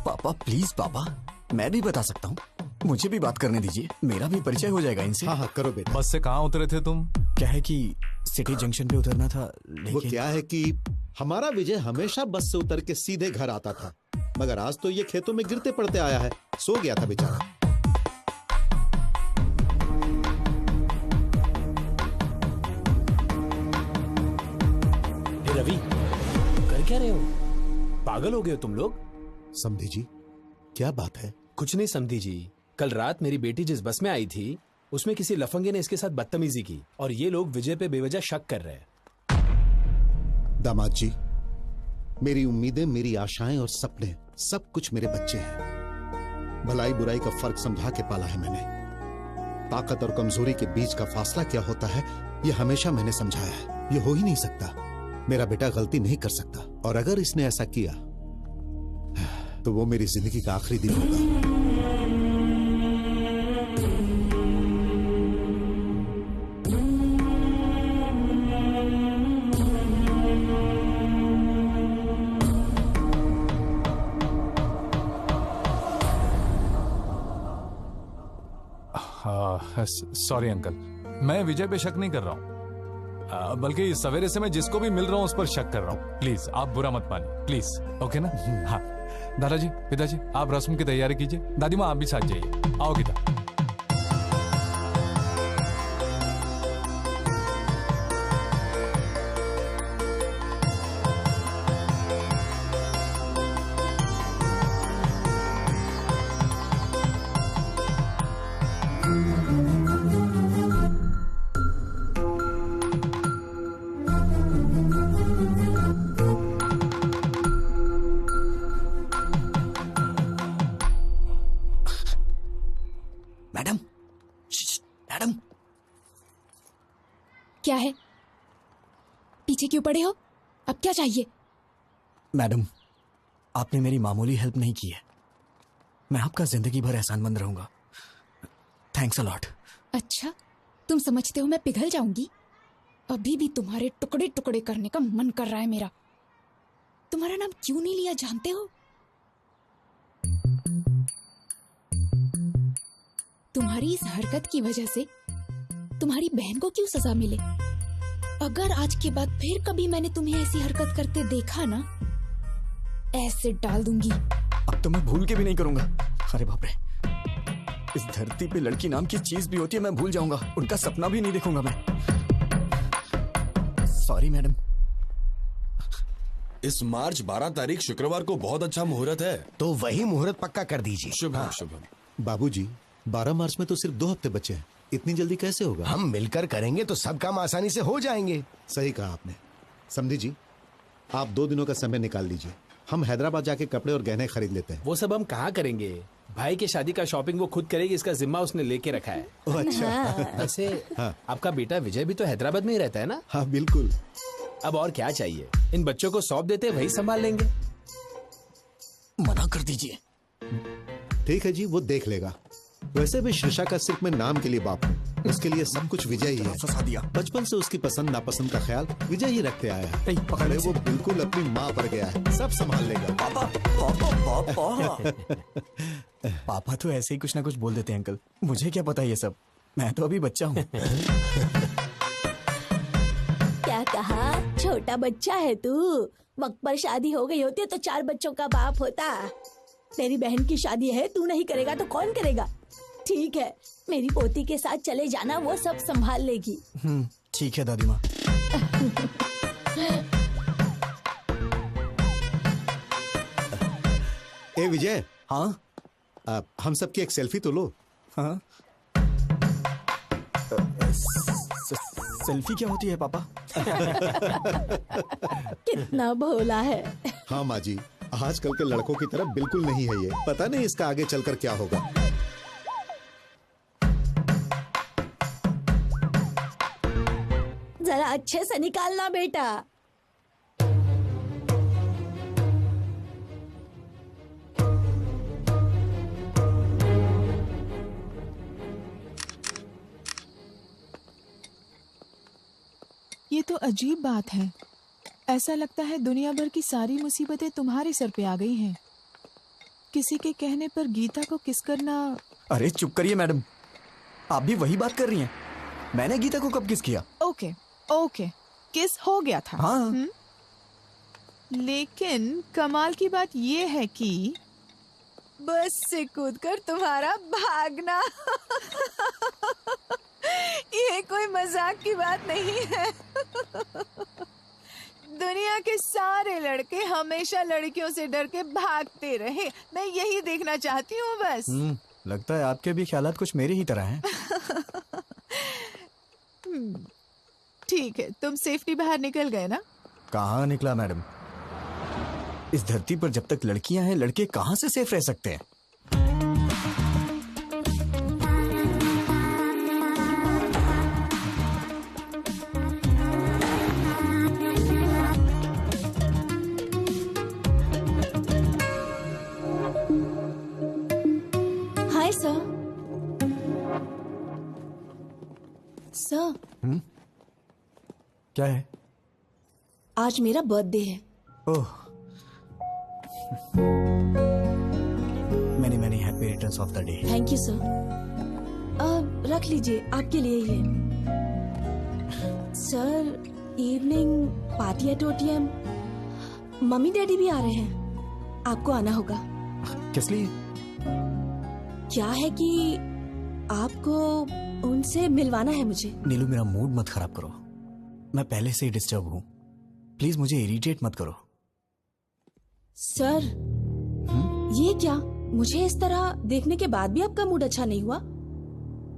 पापा प्लीज पापा, मैं भी बता सकता हूँ, मुझे भी बात करने दीजिए, मेरा भी परिचय हो जाएगा इनसे।
हाँ करो बेटा।
बस से कहाँ उतरे थे तुम?
क्या है कि सिटी जंक्शन पे उतरना था, लेकिन
वो क्या है कि हमारा विजय हमेशा बस से उतर के सीधे घर आता था, मगर आज तो ये खेतों में गिरते पड़ते आया है, सो गया था बेचारा।
रवि, कर क्या रहे हो? पागल हो गए हो तुम लोग?
समधी जी, क्या बात है?
कुछ नहीं समधी जी, कल रात मेरी बेटी जिस बस में आई थी उसमें किसी लफंगे ने इसके साथ बदतमीजी की और ये लोग विजय पे बेवजह शक कर रहे हैं।
दामाद जी, मेरी उम्मीदें, मेरी आशाएं और सपने सब कुछ मेरे बच्चे हैं। भलाई बुराई का फर्क समझा के पाला है मैंने। ताकत और कमजोरी के बीच का फासला क्या होता है ये हमेशा मैंने समझाया है। ये हो ही नहीं सकता, मेरा बेटा गलती नहीं कर सकता, और अगर इसने ऐसा किया तो वो मेरी जिंदगी का आखिरी दिन होगा।
सॉरी अंकल, मैं विजय पे शक नहीं कर रहा हूँ, बल्कि सवेरे से मैं जिसको भी मिल रहा हूँ उस पर शक कर रहा हूँ। प्लीज आप बुरा मत मानिए, प्लीज। ओके ना? हाँ दादाजी, पिताजी, आप रस्म की तैयारी कीजिए। दादी माँ आप भी साथ जाइए। आओ गीता।
मैडम।
क्या है? पीछे क्यों पड़े हो? अब क्या चाहिए?
मैडम, आपने मेरी मामूली हेल्प नहीं की है। मैं आपका जिंदगी भर एहसानमंद रहूंगा। Thanks a lot.
अच्छा, तुम समझते हो मैं पिघल जाऊंगी? अभी भी तुम्हारे टुकड़े टुकड़े करने का मन कर रहा है मेरा। तुम्हारा नाम क्यों नहीं लिया जानते हो? तुम्हारी इस हरकत की वजह से तुम्हारी बहन को क्यों सजा मिले? अगर आज के बाद फिर कभी मैंने तुम्हें ऐसी हरकत करते देखा ना, ऐसे डाल दूंगी।
अब तो मैं भूल के भी नहीं करूंगा। अरे बाप रे, इस धरती पे लड़की नाम की चीज भी होती है, मैं भूल जाऊंगा। उनका सपना भी नहीं देखूंगा मैं। Sorry madam.
इस मार्च 12 तारीख शुक्रवार को बहुत अच्छा मुहूर्त है,
तो वही मुहूर्त पक्का कर दीजिए।
शुभम शुभम।
बाबूजी, 12 मार्च में तो सिर्फ 2 हफ्ते बचे हैं, इतनी जल्दी कैसे होगा?
हम मिलकर करेंगे तो सब काम आसानी से हो जाएंगे।
सही कहा आपने। समझी जी, आप 2 दिनों का समय निकाल लीजिए, हम हैदराबाद जाके कपड़े और गहने खरीद लेते हैं।
वो सब हम कहाँ करेंगे? भाई की शादी का शॉपिंग वो खुद करेगी, इसका जिम्मा उसने लेके रखा है।
अच्छा।
वैसे
हाँ।
आपका बेटा विजय भी तो हैदराबाद में ही रहता है ना?
हाँ बिल्कुल।
अब और क्या चाहिए? इन बच्चों को सौंप देते, वही संभाल लेंगे।
मना कर दीजिए।
ठीक है जी, वो देख लेगा। वैसे भी शीर्षा का सिर्फ मैं नाम के लिए बाप हूँ, उसके लिए सब कुछ विजय ही है।
फंसा दिया।
बचपन से उसकी पसंद नापसंद का ख्याल विजय ही रखते आया है।
पकड़े
वो बिल्कुल अपनी माँ पर गया है, सब संभाल लेगा।
पापा पापा पापा। पापा तो ऐसे ही कुछ ना कुछ बोल देते हैं अंकल, मुझे क्या पता ये सब, मैं तो अभी बच्चा हूँ।
क्या कहा? छोटा बच्चा है तू? वक्त पर शादी हो गई होती तो 4 बच्चों का बाप होता। तेरी बहन की शादी है, तू नहीं करेगा तो कौन करेगा? ठीक है, मेरी पोती के साथ चले जाना, वो सब संभाल लेगी।
ठीक है दादी माँ।
ए विजय।
हाँ?
हम सबकी एक सेल्फी तो लो।
हाँ? सेल्फी क्या होती है पापा?
कितना भोला है।
हाँ माँ जी, आजकल के लड़कों की तरह बिल्कुल नहीं है ये। पता नहीं इसका आगे चलकर क्या होगा।
जरा अच्छे से निकालना बेटा।
ये तो अजीब बात है। ऐसा लगता है दुनिया भर की सारी मुसीबतें तुम्हारे सर पे आ गई हैं। किसी के कहने पर गीता को किस करना।
अरे चुप करिए मैडम, आप भी वही बात कर रही हैं। मैंने गीता को कब किस किया?
ओके ओके, किस हो गया था।
हाँ।
लेकिन कमाल की बात ये है कि बस से कूदकर तुम्हारा भागना। ये कोई मजाक की बात नहीं है। दुनिया के सारे लड़के हमेशा लड़कियों से डर के भागते रहे। मैं यही देखना चाहती हूँ बस।
लगता है आपके भी ख्यालात कुछ मेरे ही तरह हैं।
ठीक है, तुम सेफ्टी बाहर निकल गए ना?
कहाँ निकला मैडम? इस धरती पर जब तक लड़कियां हैं, लड़के कहाँ से सेफ रह सकते हैं?
Hi sir. सर,
क्या है?
आज मेरा बर्थडे है।
Oh, many many happy returns of the day.
Thank you sir. रख लीजिए, आपके लिए ही है। Sir, evening party at OTM। Mummy daddy भी आ रहे हैं, आपको आना होगा।
किस लिए?
क्या है कि आपको उनसे मिलवाना है मुझे।
नीलू, मेरा मूड मत खराब करो, मैं पहले से ही डिस्टर्ब हूँ। प्लीज मुझे इरिटेट मत करो।
सर, ये क्या? मुझे इस तरह देखने के बाद भी आपका मूड अच्छा नहीं हुआ?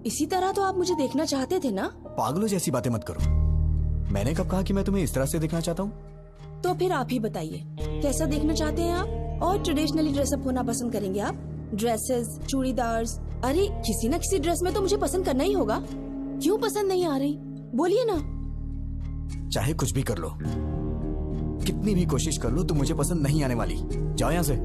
इसी तरह तो आप मुझे देखना चाहते थे ना?
पागलों जैसी बातें मत करो। मैंने कब कहा कि मैं तुम्हें इस तरह से देखना चाहता हूँ?
तो फिर आप ही बताइए, कैसा देखना चाहते हैं आप? और ट्रेडिशनली ड्रेसअप होना पसंद करेंगे आप? ड्रेसेस, चूड़ीदार्स, अरे किसी न किसी ड्रेस में तो मुझे पसंद करना ही होगा। क्यों पसंद नहीं आ रही? बोलिए ना।
चाहे कुछ भी कर लो, कितनी भी कोशिश कर लो, तुम मुझे पसंद नहीं आने वाली। जाओ यहां से।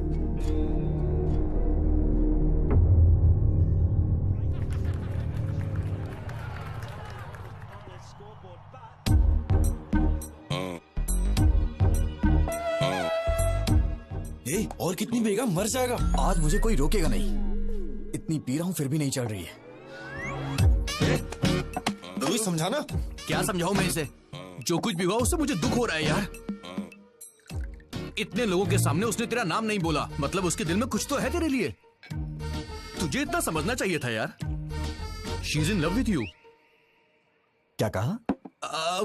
और कितनी पिएगा, मर जाएगा।
आज मुझे कोई रोकेगा नहीं। इतनी पी रहा हूं फिर भी नहीं चढ़ रही है।
कोई समझाना।
क्या समझाऊं मैं इसे? जो कुछ भी हुआ उससे मुझे दुख हो रहा है यार। इतने लोगों के सामने उसने तेरा नाम नहीं बोला, मतलब उसके दिल में कुछ तो है तेरे लिए। तुझे इतना समझना चाहिए था यार। She is in love with you.
क्या कहा?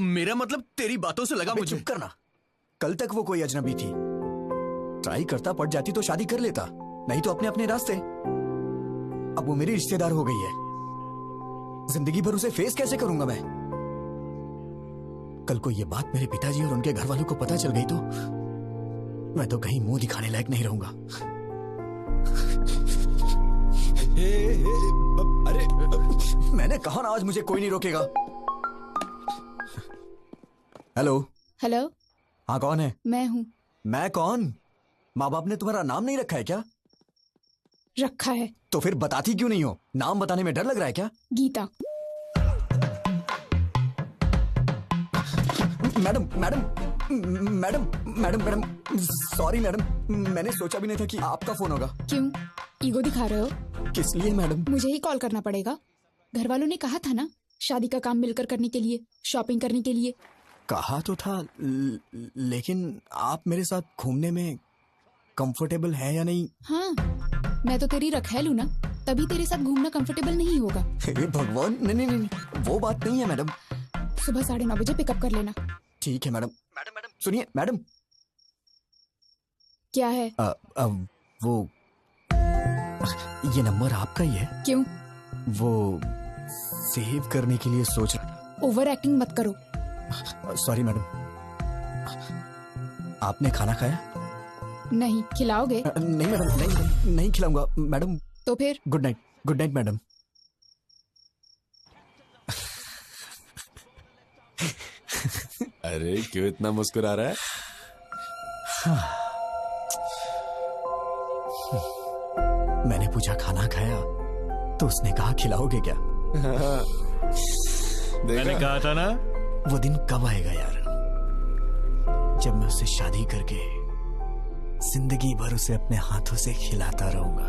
मेरा मतलब तेरी बातों से लगा मुझे।
चुप करना। कल तक वो कोई अजनबी थी। ट्राई करता, पड़ जाती तो शादी कर लेता, नहीं तो अपने अपने रास्ते। अब वो मेरी रिश्तेदार हो गई है। जिंदगी भर उसे फेस कैसे करूंगा मैं? कल को ये बात मेरे पिताजी और उनके घर वालों को पता चल गई तो मैं तो कहीं मुंह दिखाने लायक नहीं रहूंगा।
अरे
मैंने कहा ना आज मुझे कोई नहीं रोकेगा। हेलो।
हेलो।
हाँ, कौन है?
मैं हूँ।
मैं कौन? माँ बाप ने तुम्हारा नाम नहीं रखा है क्या?
रखा है।
तो फिर बताती क्यों नहीं हो? नाम बताने में डर लग रहा है क्या?
Geeta.
Madam madam madam madam madam sorry madam, मैंने सोचा भी नहीं था कि आपका फोन होगा।
क्यों ईगो दिखा रहे हो?
किस लिए मैडम?
मुझे ही कॉल करना पड़ेगा? घर वालों ने कहा था ना शादी का काम मिलकर करने के लिए, शॉपिंग करने के लिए।
कहा तो था, लेकिन आप मेरे साथ घूमने में कंफर्टेबल है या नहीं?
हाँ, मैं तो तेरी रखैलू ना, तभी तेरे साथ घूमना कंफर्टेबल नहीं होगा।
हे भगवान, नहीं नहीं नहीं, वो बात नहीं है मैडम।
सुबह 9:30 बजे पिकअप कर लेना।
ठीक है मैडम। मैडम मैडम सुनिए मैडम।
क्या है?
वो ये नंबर आपका ही है?
क्यों?
वो सेव करने के लिए सोच रहा।
ओवर एक्टिंग मत करो।
Sorry madam. आपने खाना खाया?
नहीं। खिलाओगे?
नहीं मैडम, नहीं नहीं खिलाऊंगा मैडम।
तो फिर
good night. Good night madam.
अरे क्यों इतना मुस्कुरा रहा है?
मैंने पूछा खाना खाया तो उसने कहा खिलाओगे क्या?
मैंने कहा था ना।
वो दिन कब आएगा यार जब मैं उससे शादी करके जिंदगी भर उसे अपने हाथों से खिलाता रहूंगा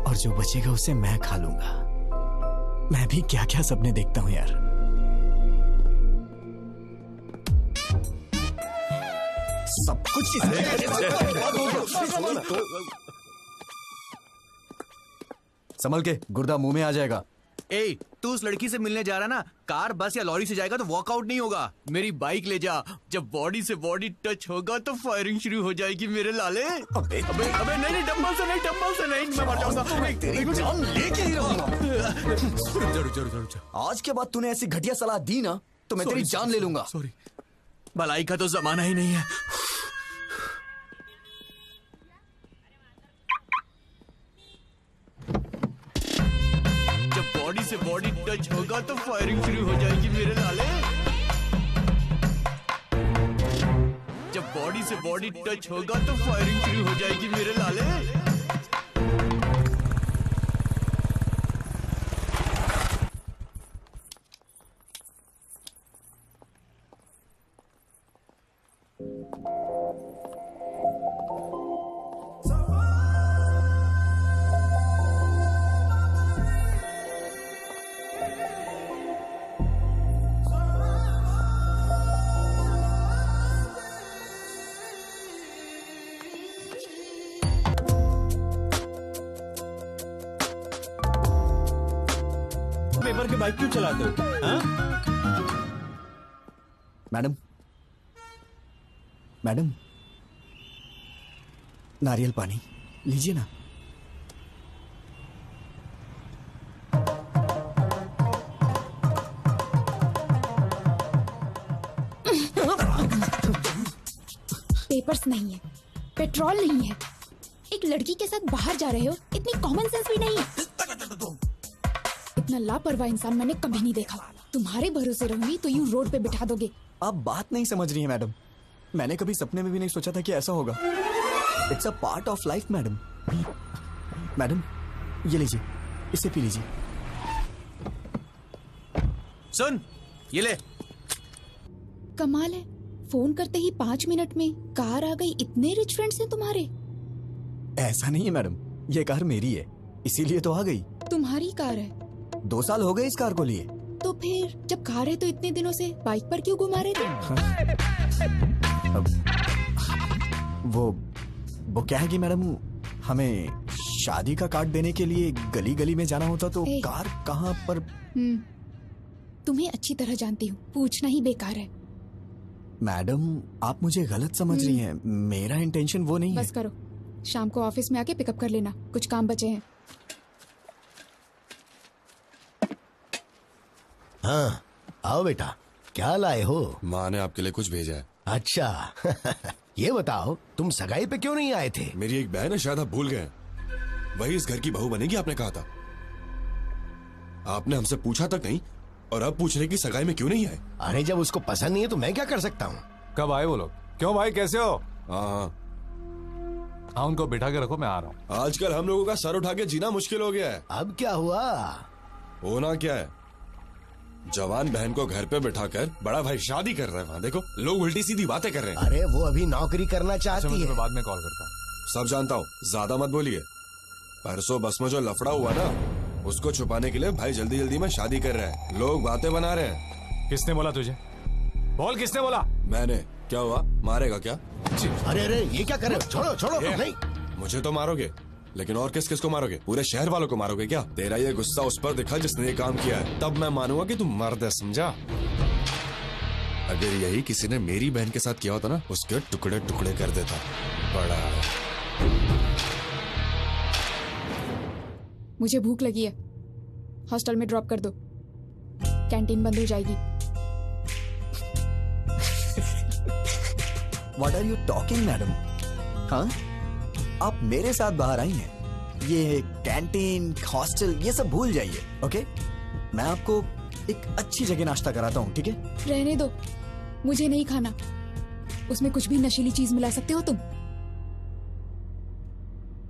और जो बचेगा उसे मैं खा लूंगा। मैं भी क्या क्या सपने देखता हूं यार। सब कुछ संभल के, गुर्दा मुंह में आ जाएगा।
ए, तू उस लड़की से मिलने जा रहा ना, कार बस या लॉरी से जाएगा तो वॉकआउट नहीं होगा। मेरी बाइक ले जा, जब बॉडी से बॉडी टच होगा तो फायरिंग शुरू हो जाएगी मेरे लाले। अबे अबे अबे नहीं, डंबल से नहीं, मैं मर जाऊंगा।
तेरी जान लेके ही रहूंगा।
जरूर।
आज के बाद तूने ऐसी घटिया सलाह दी ना तो मैं तेरी जान ले लूंगा।
सॉरी। भलाई का तो जमाना ही नहीं है। जब बॉडी से बॉडी टच होगा तो फायरिंग शुरू हो जाएगी मेरे लाले। जब बॉडी से बॉडी टच होगा तो फायरिंग शुरू हो जाएगी मेरे लाले।
पेपर के बाइक क्यों चलाते हो? हाँ?
मैडम मैडम नारियल पानी लीजिए ना।
पेपर्स नहीं है, पेट्रोल नहीं है, एक लड़की के साथ बाहर जा रहे हो, इतनी कॉमन सेंस भी नहीं है। इतना लापरवाह इंसान मैंने कभी नहीं देखा। तुम्हारे भरोसे रहूंगी तो यूं रोड पे बिठा दोगे।
आप बात नहीं समझ रही हैं मैडम। मैंने कभी सपने में भी नहीं सोचा था कि ऐसा होगा। It's a part of life madam. Madam ये लीजिए, इसे पी लीजिए।
सुन ये ले।
कमाल है, फोन करते ही 5 मिनट में कार आ गई। इतने रिच फ्रेंड्स हैं तुम्हारे।
ऐसा नहीं है मैडम, ये कार मेरी है, इसीलिए तो आ गई।
तुम्हारी कार है?
2 साल हो गए इस कार को लिए।
तो फिर जब कार है तो इतने दिनों से बाइक पर क्यों घुमा रहे थे?
वो क्या है कि मैडम, हमें शादी का कार्ड देने के लिए गली गली में जाना होता तो कार कहाँ पर।
तुम्हें अच्छी तरह जानती हूँ, पूछना ही बेकार है।
मैडम आप मुझे गलत समझ रही हैं, मेरा इंटेंशन वो नहीं है।
बस करो, शाम को ऑफिस में आके पिकअप कर लेना, कुछ काम बचे हैं।
हाँ आओ बेटा, क्या लाए हो?
माँ ने आपके लिए कुछ भेजा है।
अच्छा ये बताओ तुम सगाई पे क्यों नहीं आए थे?
मेरी एक बहन है, शायद आप भूल गए। वही इस घर की बहू बनेगी, आपने कहा था। आपने हमसे पूछा तक नहीं और अब पूछ रहे कि सगाई में क्यों नहीं आए।
अरे जब उसको पसंद नहीं है तो मैं क्या कर सकता हूँ।
कब आए वो लोग? क्यों भाई कैसे हो?
हाँ
उनको बिठा के रखो, मैं आ रहा हूँ।
आजकल हम लोगों का सर उठा के जीना मुश्किल हो गया है।
अब क्या हुआ?
होना क्या है, जवान बहन को घर पे बिठाकर बड़ा भाई शादी कर रहे हैं। वहाँ देखो लोग उल्टी सीधी बातें कर रहे हैं।
अरे वो अभी नौकरी करना चाहती है।
मैं बाद में कॉल करता हूँ।
सब जानता हूँ, ज्यादा मत बोलिए। परसों बस में जो लफड़ा हुआ ना, उसको छुपाने के लिए भाई जल्दी जल्दी में शादी कर रहे हैं। लोग बातें बना रहे हैं।
किसने बोला तुझे? बोल किसने बोला?
मैंने। क्या हुआ, मारेगा क्या?
अरे अरे ये क्या कर रहे हो? छोड़ो छोड़ो। नहीं
मुझे तो मारोगे, लेकिन और किस किस को मारोगे? पूरे शहर वालों को मारोगे क्या? तेरा ये गुस्सा उस पर दिखा जिसने ये काम किया है, तब मैं मानूंगा कि तू मर्द है, समझा? अगर यही किसी ने मेरी बहन के साथ किया होता ना, उसके टुकड़े टुकड़े कर देता। बड़ा
मुझे भूख लगी है, हॉस्टल में ड्रॉप कर दो, कैंटीन बंद हो जाएगी।
What are you talking, madam? हाँ, आप मेरे साथ बाहर आई हैं। ये कैंटीन, हॉस्टल, ये सब भूल जाइए, ओके? मैं आपको एक अच्छी जगह नाश्ता कराता हूँ, ठीक है?
रहने दो, मुझे नहीं खाना। उसमें कुछ भी नशीली चीज मिला सकते हो तुम।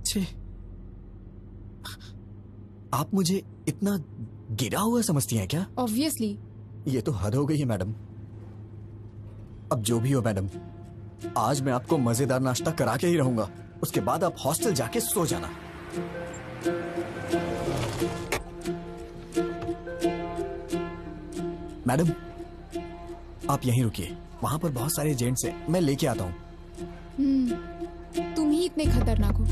छे, आप मुझे इतना गिरा हुआ समझती हैं क्या?
ऑब्वियसली।
ये तो हद हो गई है मैडम। अब जो भी हो मैडम, आज मैं आपको मजेदार नाश्ता करा के ही रहूंगा। उसके बाद आप हॉस्टल जाके सो जाना। मैडम आप यहीं रुकिए, वहां पर बहुत सारे एजेंट्स हैं, मैं लेके आता हूँ।
तुम ही इतने खतरनाक हो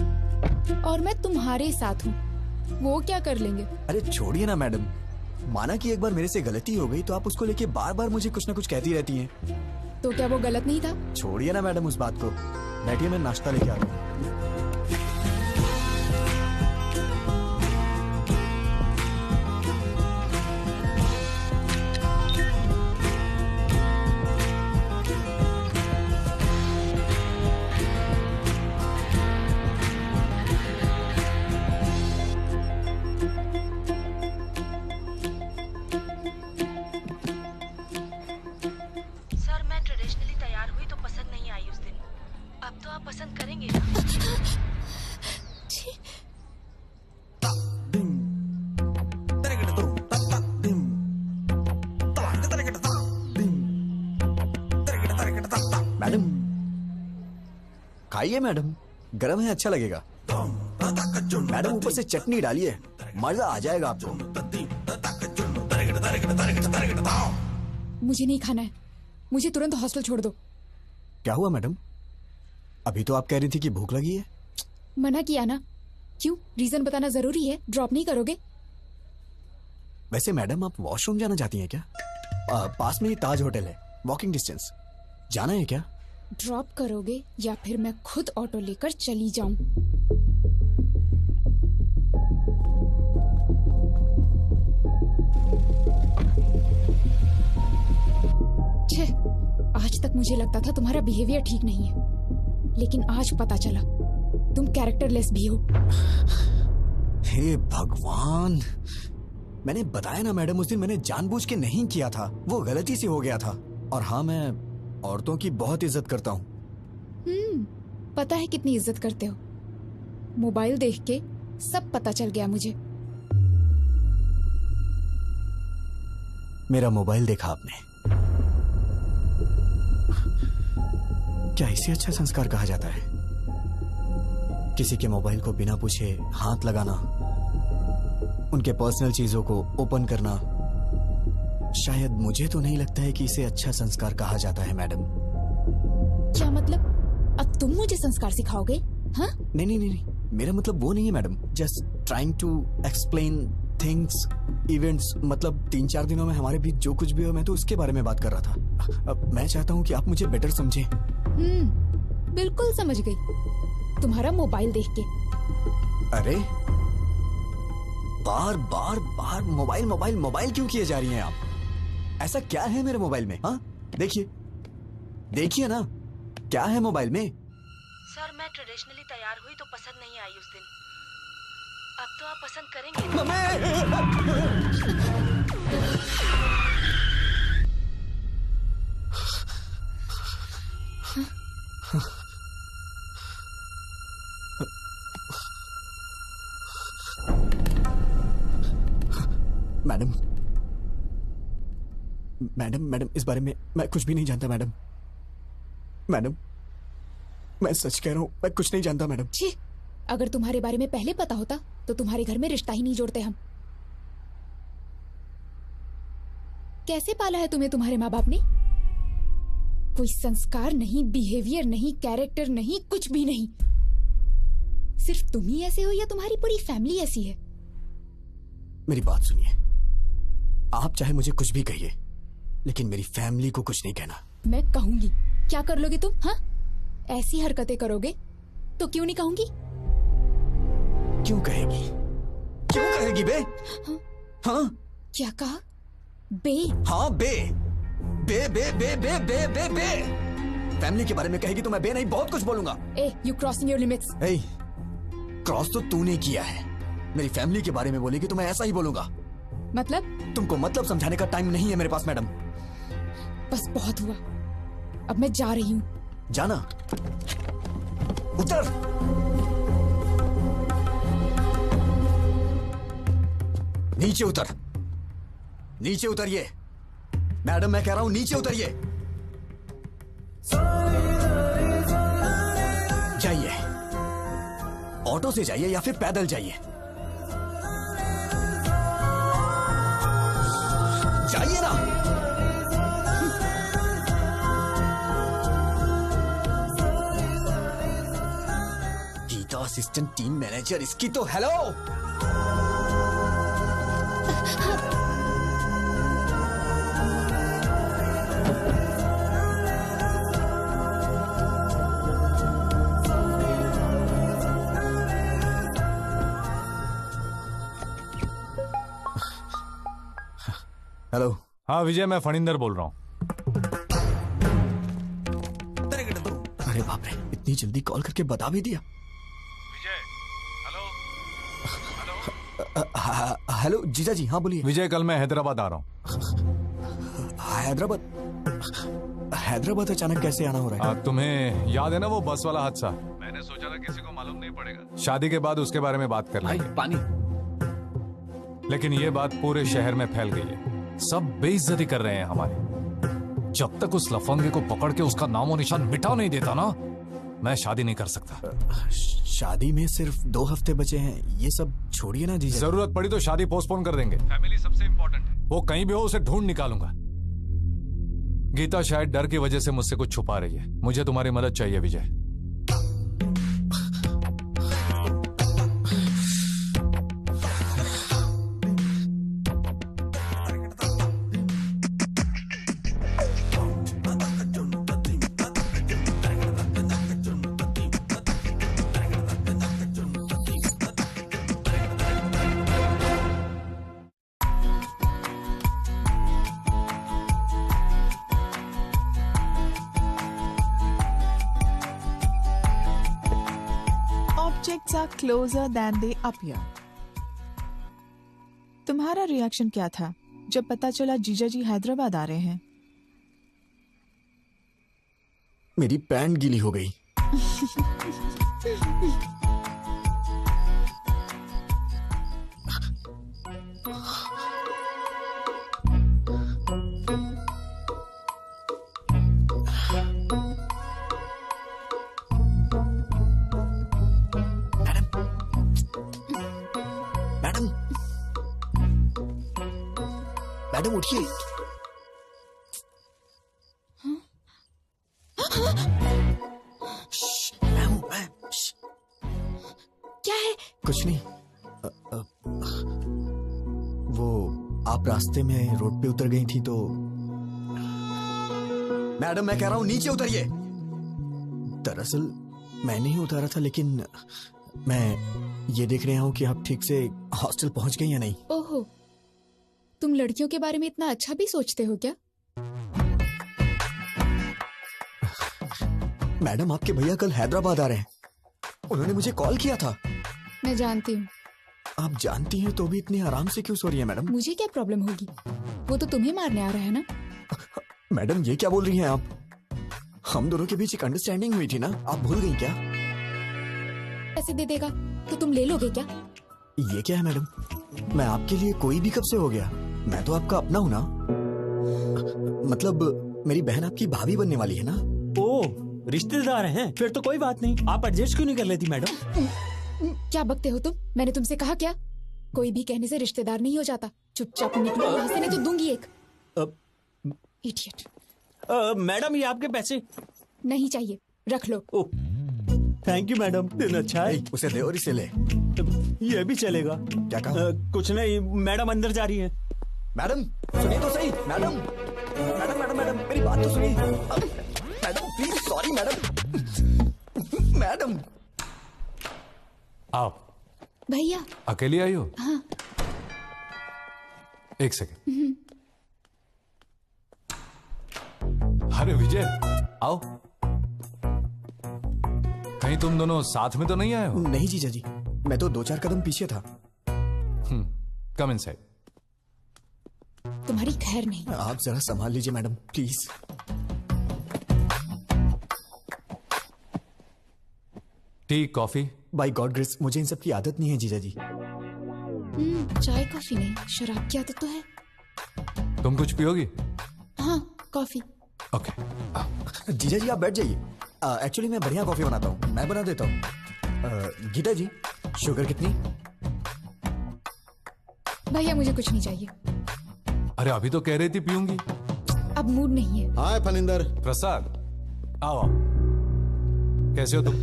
और मैं तुम्हारे साथ हूँ, वो क्या कर लेंगे?
अरे छोड़िए ना मैडम, माना कि एक बार मेरे से गलती हो गई तो आप उसको लेके बार बार मुझे कुछ ना कुछ कहती रहती हैं।
तो क्या वो गलत नहीं था?
छोड़िए ना मैडम उस बात को, बैठिए, मैं नाश्ता लेके आता हूँ।
पसंद करेंगे ना?
मैडम खाइए मैडम, गरम है, अच्छा लगेगा। मैडम ऊपर से चटनी डालिए, मजा आ जाएगा आपको।
मुझे नहीं खाना है, मुझे तुरंत हॉस्टल छोड़ दो।
क्या हुआ मैडम? अभी तो आप कह रही थी कि भूख लगी है।
मना किया ना। क्यों, रीजन बताना जरूरी है? ड्रॉप नहीं करोगे?
वैसे मैडम आप वॉशरूम जाना चाहती हैं क्या? पास में ही ताज होटल है, वॉकिंग डिस्टेंस। जाना है क्या?
ड्रॉप करोगे या फिर मैं खुद ऑटो लेकर चली जाऊं? छे, आज तक मुझे लगता था तुम्हारा बिहेवियर ठीक नहीं है, लेकिन आज पता चला तुम कैरेक्टरलेस भी हो।
हे भगवान, मैंने बताया ना मैडम, उस दिन मैंने जानबूझ के नहीं किया था, वो गलती से हो गया था। और हाँ, मैं औरतों की बहुत इज्जत करता हूँ।
पता है कितनी इज्जत करते हो। मोबाइल देख के सब पता चल गया मुझे।
मेरा मोबाइल देखा आपने? क्या इसे अच्छा संस्कार कहा जाता है? किसी के मोबाइल को बिना पूछे हाथ लगाना, उनके पर्सनल चीजों को ओपन करना, शायद मुझे तो नहीं लगता है कि इसे अच्छा संस्कार कहा जाता है मैडम।
क्या मतलब? अब तुम मुझे संस्कार सिखाओगे? हाँ?
नहीं, मेरा मतलब वो नहीं है madam. Just trying to explain things, events. मतलब 3-4 दिनों में हमारे बीच जो कुछ भी हो, मैं तो उसके बारे में बात कर रहा था। अब मैं चाहता हूँ कि आप मुझे बेटर समझें।
बिल्कुल समझ गई, तुम्हारा मोबाइल देख के।
अरे बार बार मोबाइल क्यों किए जा रही हैं आप? ऐसा क्या है मेरे मोबाइल में? हाँ, देखिए ना, क्या है मोबाइल में?
सर, मैं ट्रेडिशनली तैयार हुई तो पसंद नहीं आई उस दिन। अब तो आप पसंद करेंगे।
मैडम, इस बारे में मैं कुछ भी नहीं जानता मैडम। मैं सच कह रहा हूँ, मैं कुछ नहीं जानता मैडम।
छी, अगर तुम्हारे बारे में पहले पता होता तो तुम्हारे घर में रिश्ता ही नहीं जोड़ते हम। कैसे पाला है तुम्हें तुम्हारे माँ बाप ने? कोई संस्कार नहीं, बिहेवियर नहीं, कैरेक्टर नहीं, कुछ भी नहीं। सिर्फ तुम ही ऐसे हो या तुम्हारी पूरी फैमिली ऐसी है?
मेरी बात सुनिए, आप चाहे मुझे कुछ भी कहिए, लेकिन मेरी फैमिली को कुछ नहीं कहना।
मैं कहूंगी। क्या कर लोगे तुम? हाँ, ऐसी हरकतें करोगे तो क्यों नहीं कहूंगी?
क्यों कहेगी बे? हाँ?
क्या कहा? बे?
हाँ, बे। फैमिली के बारे में कहेगी तो मैं बे नहीं, बहुत कुछ बोलूंगा।
You crossing your limits.
Cross तो तूने किया है। मेरी फैमिली के बारे में बोलेगी तो मैं ऐसा ही बोलूंगा।
मतलब? तुमको
मतलब समझाने का टाइम नहीं है मेरे पास मैडम।
बस बहुत हुआ, अब मैं जा रही हूँ।
जाना? उतर। नीचे उतरिए मैडम, मैं कह रहा हूं नीचे उतरिए। जाइए, ऑटो से जाइए या फिर पैदल जाइए। जाइए ना। गीता असिस्टेंट टीम मैनेजर, इसकी तो हेलो। हेलो।
हाँ विजय, मैं फणिंदर बोल रहा हूँ।
अरे बाप रे, इतनी जल्दी कॉल करके बता भी दिया।
विजय,
हेलो जीजा जी। हाँ बोलिए।
विजय, कल मैं हैदराबाद आ रहा हूँ।
हैदराबाद अचानक कैसे आना हो रहा है?
तुम्हें याद है ना वो बस वाला हादसा? मैंने सोचा था किसी को मालूम नहीं पड़ेगा, शादी के बाद उसके बारे में बात कर लेंगे।
पानी।
लेकिन ये बात पूरे शहर में फैल गई है, सब बेइज्जती कर रहे हैं हमारी। जब तक उस लफंगे को पकड़ के उसका नामो निशान मिटा नहीं देता ना, मैं शादी नहीं कर सकता।
शादी में सिर्फ 2 हफ्ते बचे हैं, ये सब छोड़िए ना जीजा।
जरूरत पड़ी तो शादी पोस्टपोन कर देंगे। फैमिली सबसे इम्पोर्टेंट है, वो कहीं भी हो उसे ढूंढ निकालूंगा। गीता शायद डर की वजह से मुझसे कुछ छुपा रही है। मुझे तुम्हारी मदद चाहिए विजय।
Objects are closer than they appear. तुम्हारा रिएक्शन क्या था जब पता चला जीजा जी हैदराबाद आ रहे हैं?
मेरी पैंट गीली हो गई। मैडम उठिए।
क्या है?
कुछ नहीं। वो आप रास्ते में रोड पे उतर गई थी तो। मैडम मैं कह रहा हूं नीचे उतरिए। दरअसल मैं नहीं उतारा था, लेकिन मैं ये देख रहा हूं कि आप ठीक से हॉस्टल पहुंच गई या नहीं।
ओहो, तुम लड़कियों के बारे में इतना अच्छा भी सोचते हो क्या?
मैडम आपके भैया कल हैदराबाद आ रहे हैं। उन्होंने मुझे कॉल किया था।
मैं जानती हूँ।
आप जानती हैं तो भी इतनी आराम से क्यों सो रही है मैडम?
मुझे क्या प्रॉब्लम होगी? वो तो तुम्हें मारने आ रहा है ना।
मैडम ये क्या बोल रही हैं आप? हम दोनों के बीच एक अंडरस्टैंडिंग हुई थी ना, आप भूल गई क्या?
पैसे दे देगा तो तुम ले लोगे क्या?
ये क्या है मैडम? मैं आपके लिए कोई भी कब से हो गया? मैं तो आपका अपना हूं ना। मतलब मेरी बहन आपकी भाभी बनने वाली है ना।
ओह, रिश्तेदार हैं? फिर तो कोई बात नहीं। आप एडजस्ट क्यों नहीं कर लेती मैडम?
क्या बकते हो तुम? मैंने तुमसे कहा क्या? कोई भी कहने से रिश्तेदार नहीं हो जाता। चुपचाप निकलो यहाँ से, नहीं तो दूंगी एक। इडियट।
मैडम ये आपके पैसे।
नहीं चाहिए, रख लो।
थैंक यू मैडम, दिन अच्छा है।
उसे दे और इसे ले।
ये भी चलेगा।
क्या कहा?
कुछ नहीं, मैडम अंदर जा रही है।
मैडम सुनिए तो सही। मैडम मैडम मैडम मैडम मेरी बात तो सुनिए। Madam please, sorry madam. Madam
आओ।
भैया
अकेली आई हो?
हाँ।
एक सेकंड। अरे विजय आओ। कहीं तुम दोनों साथ में तो नहीं आए हो?
नहीं जीजा जी, मैं तो 2-4 कदम पीछे था।
Come inside.
तुम्हारी खैर नहीं।
आप जरा संभाल लीजिए madam please.
Tea coffee?
By God grace मुझे इन सब की आदत नहीं है जीजा जी।
चाय कॉफी नहीं, शराब की आदत तो है।
तुम कुछ पियोगी?
हाँ, कॉफी।
ओके।
जीजा जी आप बैठ जाइए। एक्चुअली मैं बढ़िया कॉफी बनाता हूँ, मैं बना देता हूँ। गीता जी शुगर कितनी?
भैया मुझे कुछ नहीं चाहिए।
अरे अभी तो कह रही थी पीऊंगी।
अब मूड नहीं है।
हाय फनिंदर।
प्रसाद आओ आओ। कैसे हो तुम?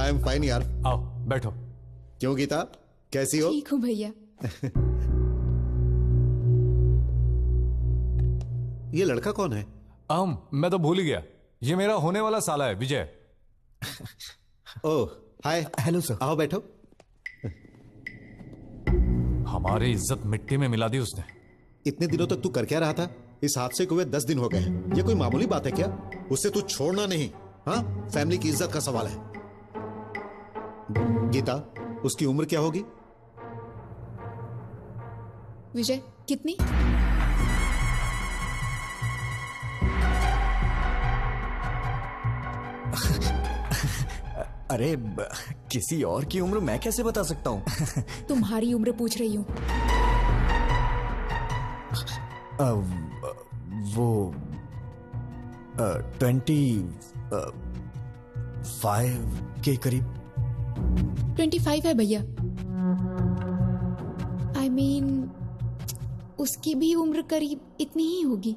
आई एम फाइन यार।
आओ बैठो।
क्यों गीता, कैसी हो?
ठीक हूँ भैया।
ये लड़का कौन है?
मैं तो भूल ही गया। ये मेरा होने वाला साला है विजय।
ओह हाय।
Hello sir.
आओ बैठो।
हमारी इज्जत मिट्टी में मिला दी उसने।
इतने दिनों तक तू कर क्या रहा था? इस हादसे को हुए 10 दिन हो गए हैं। ये कोई मामूली बात है क्या? उससे तू छोड़ना नहीं। हाँ, फैमिली की इज्जत का सवाल है। गीता, उसकी उम्र क्या होगी?
विजय कितनी?
अरे किसी और की उम्र मैं कैसे बता सकता हूँ?
तुम्हारी उम्र पूछ रही हूँ।
वो 25 के करीब।
25 है भैया। I mean, उसकी भी उम्र करीब इतनी ही होगी।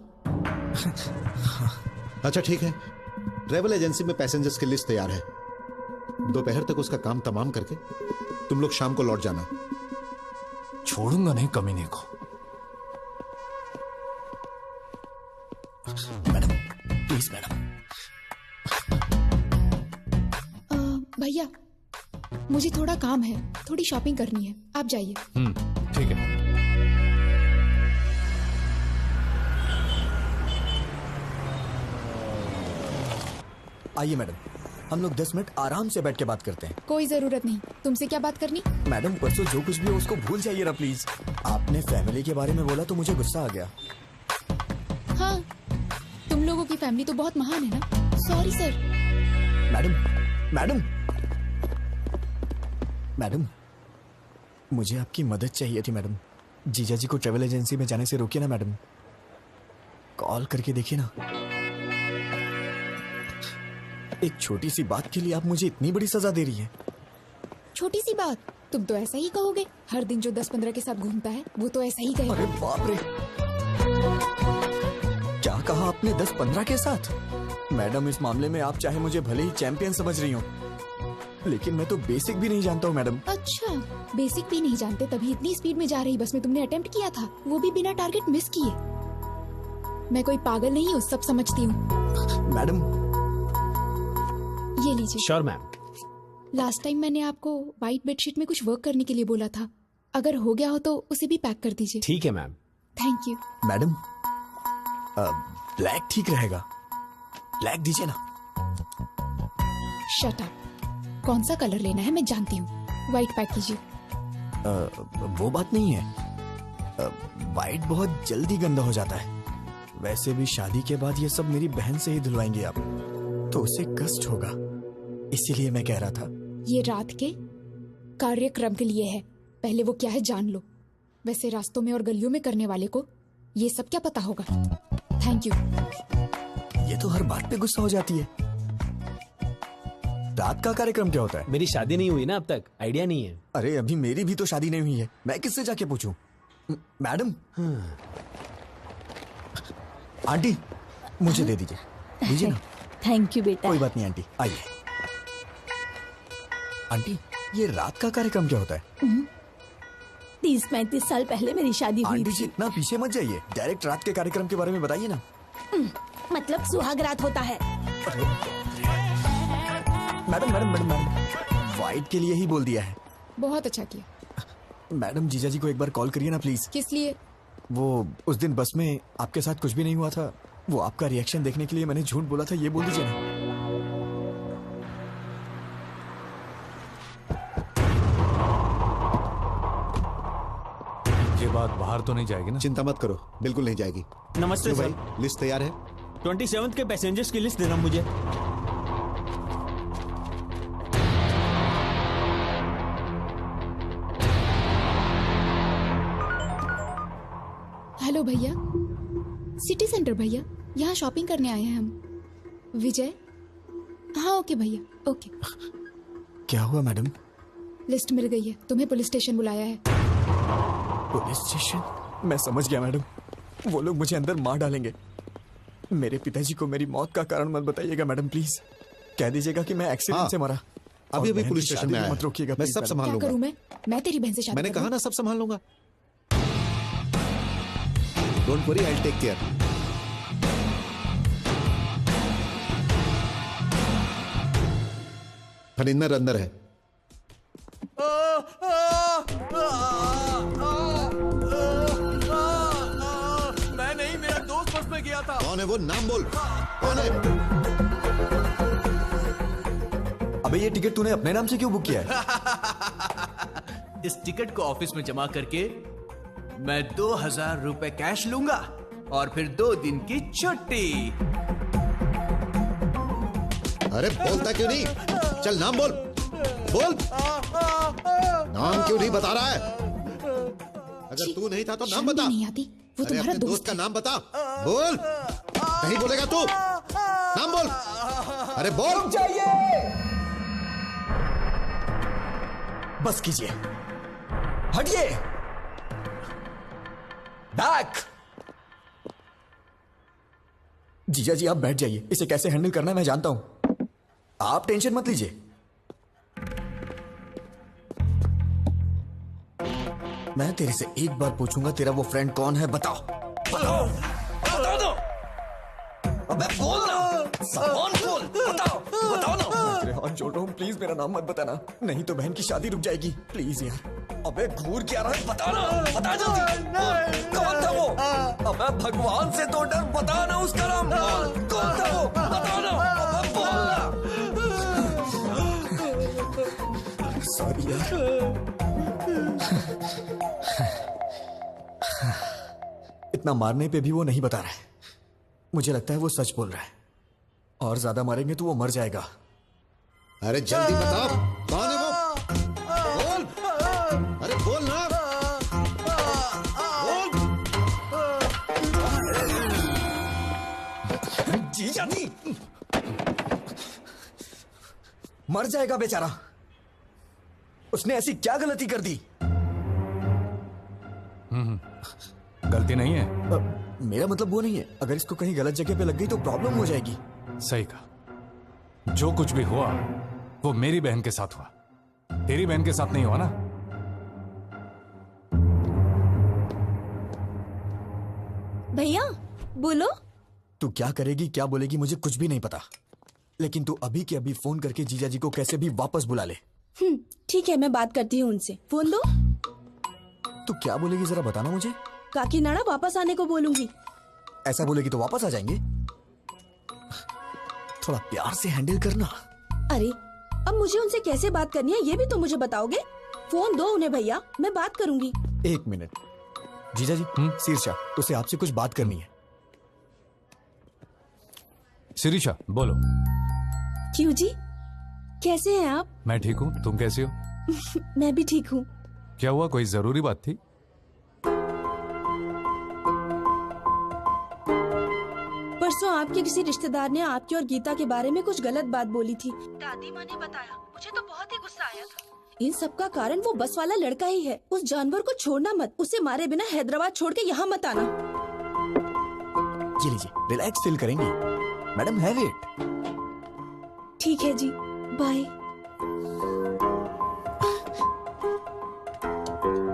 अच्छा ठीक है, ट्रेवल एजेंसी में पैसेंजर्स की लिस्ट तैयार है। दोपहर तक उसका काम तमाम करके तुम लोग शाम को लौट जाना।
छोड़ूंगा नहीं कमीने को।
Madam please madam.
भैया मुझे थोड़ा काम है, थोड़ी शॉपिंग करनी है, आप जाइए।
ठीक है।
आइए मैडम। हम लोग 10 मिनट आराम से बैठ के बात करते हैं।
कोई जरूरत नहीं। तुमसे क्या बात करनी?
मैडम परसों जो कुछ भी हो उसको भूल जाइए ना प्लीज। आपने फैमिली के बारे में बोला तो मुझे गुस्सा आ गया।
हाँ, तुम लोगों की फैमिली तो बहुत महान है ना। Sorry sir.
मैडम मुझे आपकी मदद चाहिए थी मैडम। जीजा जी को ट्रेवल एजेंसी में जाने से रोकिए ना मैडम। कॉल करके देखिए ना। एक छोटी सी बात के लिए आप मुझे इतनी बड़ी सजा दे रही है।
छोटी सी बात? तुम तो ऐसा ही कहोगे। हर दिन जो 10-15 के साथ घूमता है वो तो ऐसा ही कहेगा।
अरे बाप रे, क्या कहा आपने? 10-15 के साथ? मैडम इस मामले में आप चाहे मुझे भले ही चैंपियन समझ रही हो, लेकिन मैं तो बेसिक भी नहीं जानता हूँ मैडम।
अच्छा, बेसिक भी नहीं जानते तभी इतनी स्पीड में जा रही बस में तुमने अटेम्प्ट किया था, वो भी बिना टारगेट मिस किए। मैं कोई पागल नहीं हूँ, सब समझती हूँ।
मैडम
ये लीजिए।
Sure ma'am.
लास्ट टाइम मैंने आपको व्हाइट बेडशीट में कुछ वर्क करने के लिए बोला था, अगर हो गया हो तो उसे भी पैक कर दीजिए।
ठीक है ma'am.
Thank you.
Madam black ठीक रहेगा, ब्लैक दीजिए ना।
Shut up. कौन सा कलर लेना है मैं जानती हूँ, व्हाइट पैक कीजिए।
वो बात नहीं है, व्हाइट बहुत जल्दी गंदा हो जाता है। वैसे भी शादी के बाद ये सब मेरी बहन से ही धुलवाएंगे आप, तो उसे कष्ट होगा, इसीलिए मैं कह रहा था।
ये रात के कार्यक्रम के लिए है, पहले वो क्या है जान लो। वैसे रास्तों में और गलियों में करने वाले को ये सब क्या पता होगा। Thank you.
ये तो हर बात पे गुस्सा हो जाती है। रात का कार्यक्रम क्या होता है?
मेरी शादी नहीं हुई ना अब तक, आइडिया नहीं है।
अरे अभी मेरी भी तो शादी नहीं हुई है, मैं किससे जाके पूछूं? मैडम आंटी मुझे दे दीजिए ना।
थैंक यू बेटा।
कोई बात नहीं आंटी, आइए। आंटी ये रात का कार्यक्रम क्या होता है?
30-35 साल पहले मेरी शादी हुई
आंटी
थी।
जी इतना पीछे मत जाइए, डायरेक्ट रात के कार्यक्रम के बारे में बताइए ना।
मतलब सुहाग रात होता है।
मैडम व्हाइट के लिए ही बोल दिया है।
बहुत अच्छा किया।
मैडम जीजा जी को एक बार कॉल करिए ना प्लीज।
किस लिए?
वो उस दिन बस में आपके साथ कुछ भी नहीं हुआ था, वो आपका रिएक्शन देखने के लिए मैंने झूठ बोला था, ये बोल दीजिए ना।
ये बात बाहर तो नहीं जाएगी ना?
चिंता मत करो, बिल्कुल नहीं जाएगी।
नमस्ते
भाई,
सर।
लिस्ट तैयार है?
27 के पैसेंजर्स की लिस्ट देना मुझे।
हेलो भैया, सिटी सेंटर भैया, यहाँ शॉपिंग करने आए हैं हम। विजय? हाँ ओके भैया, ओके।
क्या हुआ मैडम?
लिस्ट मिल गई है, तुम्हें पुलिस स्टेशन बुलाया है।
Police station? मैं समझ गया मैडम, वो लोग मुझे अंदर मार डालेंगे। मेरे पिताजी को मेरी मौत का कारण मत बताइएगा मैडम प्लीज। कह दीजिएगा कि मैं एक्सीडेंट से मरा।
अभी पुलिस स्टेशन में आया।
मत रोकिएगा,
मैं सब संभाल
क्या
लूंगा।
करूं मैं तेरी बहन से शादी
मैंने
करूं?
कहा ना सब संभाल लूंगा। Don't worry, I will take care. Phanindar अंदर है।
मैं नहीं, मेरा दोस्त बस में गया था।
कौन है वो? नाम बोल, कौन है?
अबे ये टिकट तूने अपने नाम से क्यों बुक किया है?
इस टिकट को ऑफिस में जमा करके मैं 2000 रुपए कैश लूंगा और फिर 2 दिन की छुट्टी।
अरे बोलता क्यों नहीं? चल नाम बोल, बोल। नाम क्यों नहीं बता रहा है? अगर तू नहीं था तो नाम बता।
नहीं आती, वो
अरे
तुम्हारा
अपने दोस्त का नाम बता, बोल। नहीं बोलेगा तू? नाम बोल। अरे बोल।
बस कीजिए, हटिए, बैक। जीजा जी आप बैठ जाइए, इसे कैसे हैंडल करना है मैं जानता हूं, आप टेंशन मत लीजिए। मैं तेरे से एक बार पूछूंगा, तेरा वो फ्रेंड कौन है? बताओ बताओ बताओ दो। अबे बोल ना, सामान खोल, बताओ बताओ ना। मैं तेरे हाथ जोड़ रहा हूँ, प्लीज मेरा नाम मत बताना, नहीं तो बहन की शादी रुक जाएगी, प्लीज यार। अबे घूर क्या रहा है? बता ना, बता जल्दी। कौन था वो? अबे भगवान से तो डर, बता ना उसका नाम। कौन था वो? बता ना, अबे बोल ना। इतना मारने पे भी वो नहीं बता रहा है। मुझे लगता है वो सच बोल रहा है, और ज्यादा मारेंगे तो वो मर जाएगा।
अरे जल्दी बता, कौन है वो? बोल, अरे बोल ना। बोल।
जीजा नहीं, मर जाएगा बेचारा। उसने ऐसी क्या गलती कर दी?
गलती नहीं है।
मेरा मतलब वो नहीं है, अगर इसको कहीं गलत जगह पे लग गई तो प्रॉब्लम हो जाएगी।
सही कहा। जो कुछ भी हुआ वो मेरी बहन के साथ हुआ, तेरी बहन के साथ नहीं हुआ ना।
भैया बोलो।
तू क्या करेगी, क्या बोलेगी, मुझे कुछ भी नहीं पता, लेकिन तू अभी के अभी फोन करके जीजा जी को कैसे भी वापस बुला ले।
ठीक है, मैं बात करती हूँ उनसे। फोन दो।
तू क्या बोलेगी जरा बताना मुझे।
काकीनाडा वापस आने को बोलूंगी।
ऐसा बोलेगी तो वापस आ जाएंगे। थोड़ा प्यार से हैंडल करना।
अरे अब मुझे उनसे कैसे बात करनी है ये भी तो मुझे बताओगे। फोन दो उन्हें भैया, मैं बात करूंगी।
1 मिनट। जीजा जी, शीर्षा, उसे आपसे कुछ बात करनी है।
शिरीषा बोलो।
क्यों जी, कैसे हैं आप?
मैं ठीक हूँ, तुम कैसी हो?
मैं भी ठीक हूँ।
क्या हुआ, कोई जरूरी बात थी?
परसों आपके किसी रिश्तेदार ने आपकी और गीता के बारे में कुछ गलत बात बोली थी।
दादी माँ ने बताया, मुझे तो बहुत ही गुस्सा आया था।
इन सब का कारण वो बस वाला लड़का ही है। उस जानवर को छोड़ना मत, उसे मारे बिना हैदराबाद छोड़ के यहाँ मत आना।
ये लीजिए, रिलैक्स फील करेंगी मैडम, हैव इट।
ठीक है जी, बाय।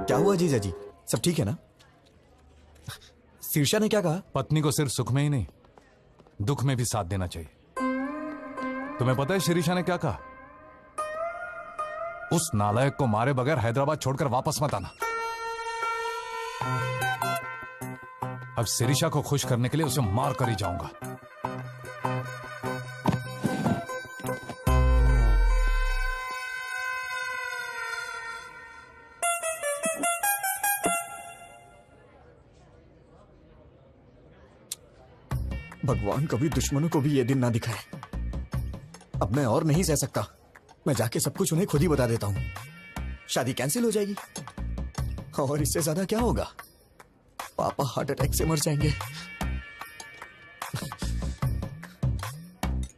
क्या हुआ जीजा जी, सब ठीक है ना? शीर्षा ने क्या कहा?
पत्नी को सिर्फ सुख में ही नहीं दुख में भी साथ देना चाहिए। तुम्हें पता है शिरीषा ने क्या कहा? उस नालायक को मारे बगैर हैदराबाद छोड़कर वापस मत आना। अब शिरीषा को खुश करने के लिए उसे मार कर ही जाऊंगा।
भगवान कभी दुश्मनों को भी ये दिन ना दिखाए। अब मैं और नहीं सह सकता। मैं जाके सब कुछ उन्हें खुद ही बता देता हूँ। शादी कैंसिल हो जाएगी, और इससे ज्यादा क्या होगा? पापा हार्ट अटैक से मर जाएंगे।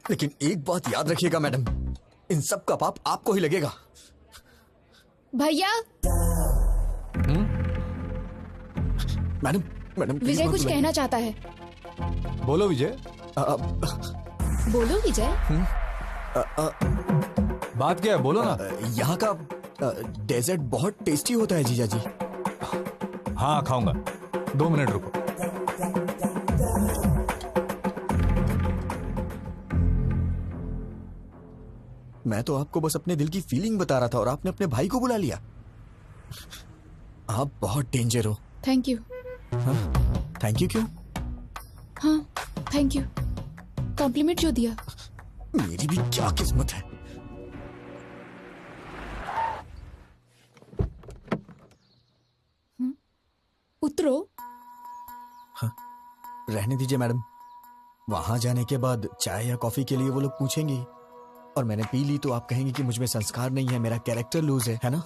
लेकिन एक बात याद रखिएगा मैडम, इन सब का पाप आपको ही लगेगा।
भैया।
मैडम मैडम
विजय कुछ कहना चाहता है।
बोलो विजय।
बोलो विजय।
बात क्या है, बोलो ना।
यहाँ का डेजर्ट बहुत टेस्टी होता है जीजा जी।
हाँ खाऊंगा, 2 मिनट रुको।
मैं तो आपको बस अपने दिल की फीलिंग बता रहा था और आपने अपने भाई को बुला लिया। आप बहुत डेंजर हो।
Thank you.
थैंक यू क्यों?
हाँ थैंक यू, कॉम्प्लीमेंट जो दिया।
मेरी भी क्या किस्मत है।
उतरो।
हाँ, रहने दीजिए मैडम। वहां जाने के बाद चाय या कॉफी के लिए वो लोग पूछेंगे, और मैंने पी ली तो आप कहेंगे कि मुझ में संस्कार नहीं है, मेरा कैरेक्टर लूज है ना?